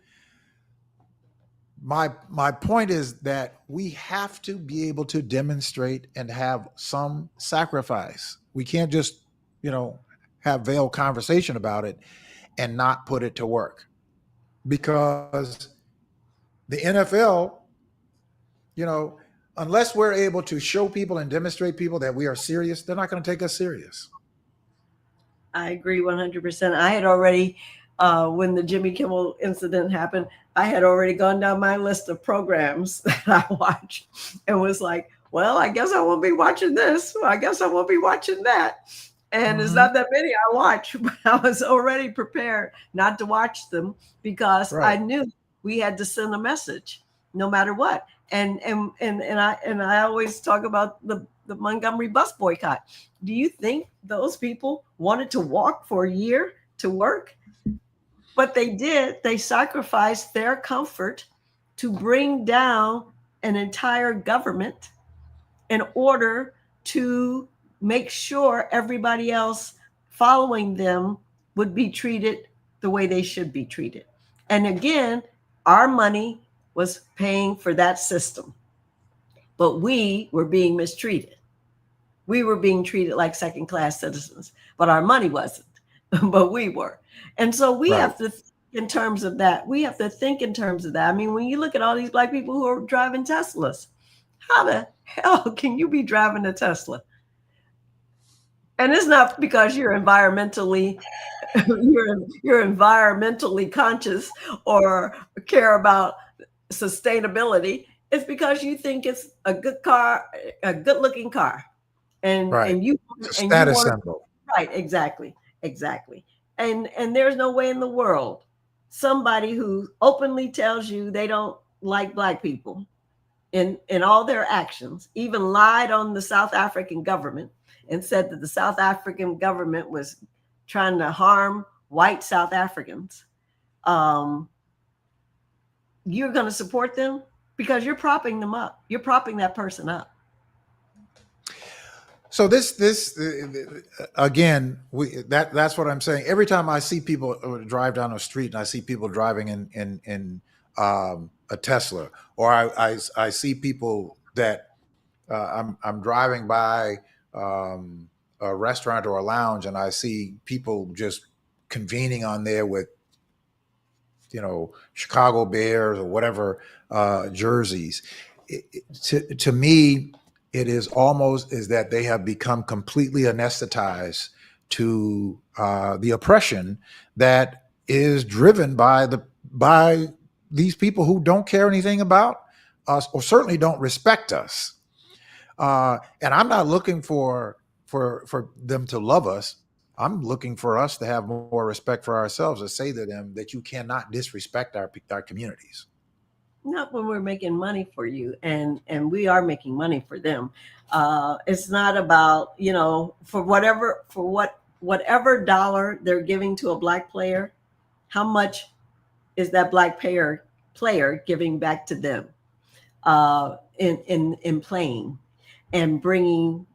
Speaker 1: My point is that we have to be able to demonstrate and have some sacrifice. We can't just, have veiled conversation about it and not put it to work. Because the NFL, unless we're able to show people and demonstrate people that we are serious, they're not going to take us serious.
Speaker 2: I agree 100%. I had already, when the Jimmy Kimmel incident happened, I had already gone down my list of programs that I watch and was like, well, I guess I won't be watching this. I guess I won't be watching that. And It's not that many I watch, but I was already prepared not to watch them because I knew we had to send a message no matter what. And I always talk about the Montgomery bus boycott. Do you think those people wanted to walk for a year to work? But they did. They sacrificed their comfort to bring down an entire government in order to make sure everybody else following them would be treated the way they should be treated. And again, our money was paying for that system, but we were being mistreated. We were being treated like second-class citizens, but our money wasn't, but we were. And so we have to think in terms of that. We have to think in terms of that. I mean, when you look at all these Black people who are driving Teslas, how the hell can you be driving a Tesla? And it's not because you're environmentally conscious or care about sustainability. It's because you think it's a good car, a good looking car. And you
Speaker 1: status symbol.
Speaker 2: Right, exactly. And there's no way in the world somebody who openly tells you they don't like Black people in all their actions, even lied on the South African government and said that the South African government was trying to harm white South Africans. You're going to support them because you're propping them up. You're propping that person up.
Speaker 1: So this again, that's what I'm saying. Every time I see people drive down the street and I see people driving in a Tesla, or I see people that I'm driving by a restaurant or a lounge and I see people just convening on there with Chicago Bears or whatever jerseys. To me, it is almost as that they have become completely anesthetized to the oppression that is driven by these people who don't care anything about us or certainly don't respect us. And I'm not looking for them to love us. I'm looking for us to have more respect for ourselves and say to them that you cannot disrespect our communities.
Speaker 2: Not when we're making money for you, and we are making money for them. It's not about, for whatever dollar they're giving to a black player, how much is that black player giving back to them in playing and bringing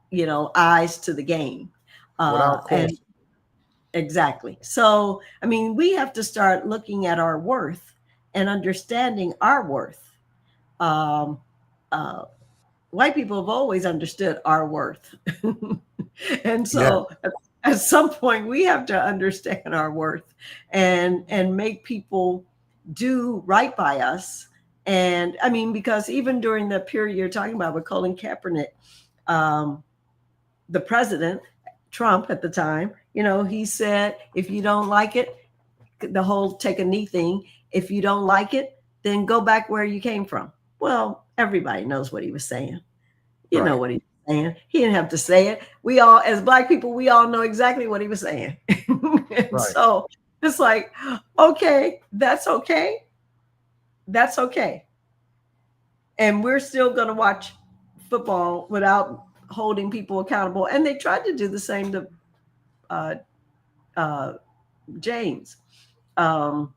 Speaker 2: eyes to the game.
Speaker 1: Without
Speaker 2: And
Speaker 1: question.
Speaker 2: exactly. So, I mean, we have to start looking at our worth and understanding our worth. Um, uh, White people have always understood our worth. And
Speaker 1: Yeah,
Speaker 2: so at some point we have to understand our worth and make people do right by us. And I mean, because even during the period you're talking about with Colin Kaepernick, um, the president, Trump at the time, he said, if you don't like it, the whole take a knee thing, if you don't like it, then go back where you came from. Well, everybody knows what he was saying. You know
Speaker 1: right,
Speaker 2: what he was saying. He didn't have to say it. We all, as black people, we all know exactly what he was saying. And
Speaker 1: right.
Speaker 2: so it's like, okay, that's okay. That's okay. And we're still going to watch football without holding people accountable. And they tried to do the same to uh, uh, James, um,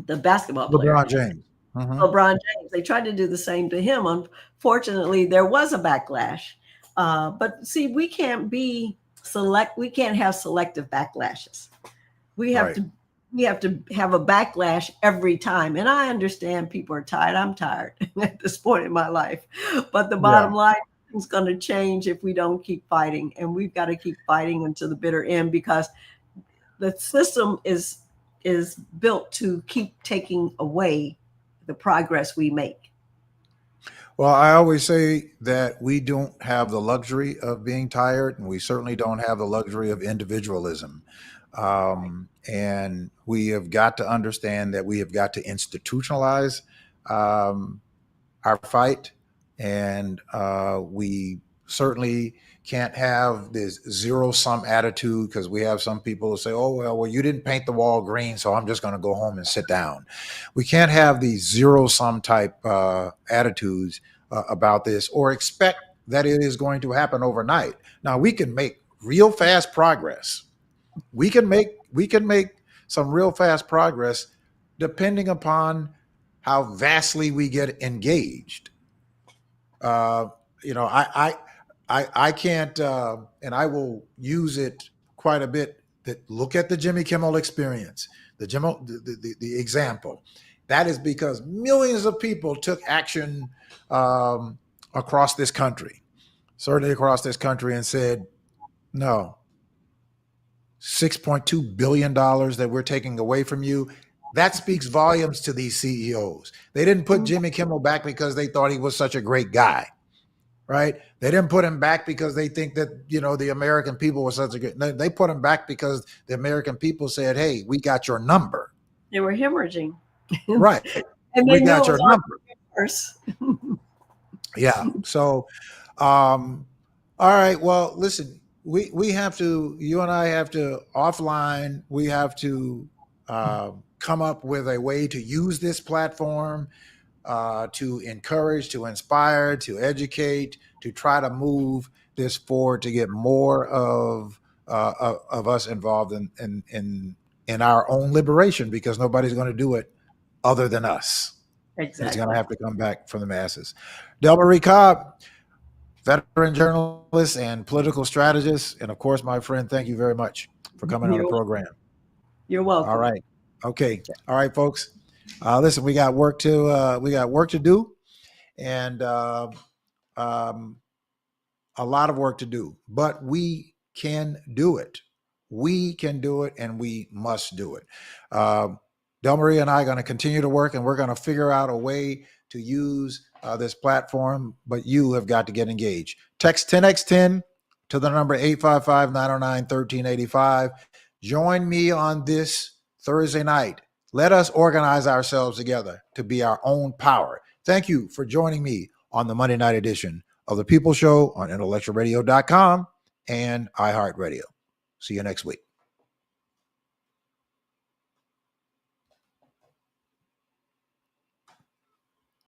Speaker 2: the basketball player.
Speaker 1: LeBron James. Hmm.
Speaker 2: LeBron James. They tried to do the same to him. Unfortunately, there was a backlash. But see, we can't we can't have selective backlashes. We have
Speaker 1: Right.
Speaker 2: to have a backlash every time. And I understand people are tired. I'm tired at this point in my life. But the
Speaker 1: Yeah.
Speaker 2: bottom line is going to change if we don't keep fighting. And we've got to keep fighting until the bitter end, because the system is built to keep taking away the progress we make.
Speaker 1: Well, I always say that we don't have the luxury of being tired, and we certainly don't have the luxury of individualism. And we have got to understand that we have got to institutionalize um, our fight, and we certainly can't have this zero sum attitude, because we have some people who say, "Oh well, you didn't paint the wall green, so I'm just going to go home and sit down." We can't have these zero sum type attitudes about this, or expect that it is going to happen overnight. Now we can make real fast progress. We can make some real fast progress depending upon how vastly we get engaged. Uh, I can't, and I will use it quite a bit. That look at the Jimmy Kimmel experience, the example. That is because millions of people took action um, across this country, certainly across this country, and said, no, $6.2 billion that we're taking away from you. That speaks volumes to these CEOs. They didn't put Jimmy Kimmel back because they thought he was such a great guy, right? They didn't put him back because they think that, the American people were such a good. They put him back because the American people said, "Hey, we got your number."
Speaker 2: They were hemorrhaging.
Speaker 1: Right.
Speaker 2: And
Speaker 1: We
Speaker 2: they knew
Speaker 1: got
Speaker 2: it
Speaker 1: your
Speaker 2: was all
Speaker 1: number.
Speaker 2: worse.
Speaker 1: Yeah. So, um, all right. Well, listen, we have to, you and I have to offline, we have to come up with a way to use this platform to encourage, to inspire, to educate, to try to move this forward, to get more of us involved in our own liberation, because nobody's going to do it other than us. It's going to
Speaker 2: Exactly.
Speaker 1: have to come back from the masses. Delmarie Cobb, veteran journalist and political strategist. And of course, my friend, thank you very much for coming on the program.
Speaker 2: You're welcome.
Speaker 1: All right. Okay. All right, folks. Listen, we got work to do, and a lot of work to do, but we can do it. We can do it, and we must do it. Del Maria and I are going to continue to work, and we're going to figure out a way to use this platform, but you have got to get engaged. Text 10x10 to the number 855-909-1385. Join me on this Thursday night. Let us organize ourselves together to be our own power. Thank you for joining me on the Monday night edition of The People Show on intellectualradio.com and iHeartRadio. See you next week.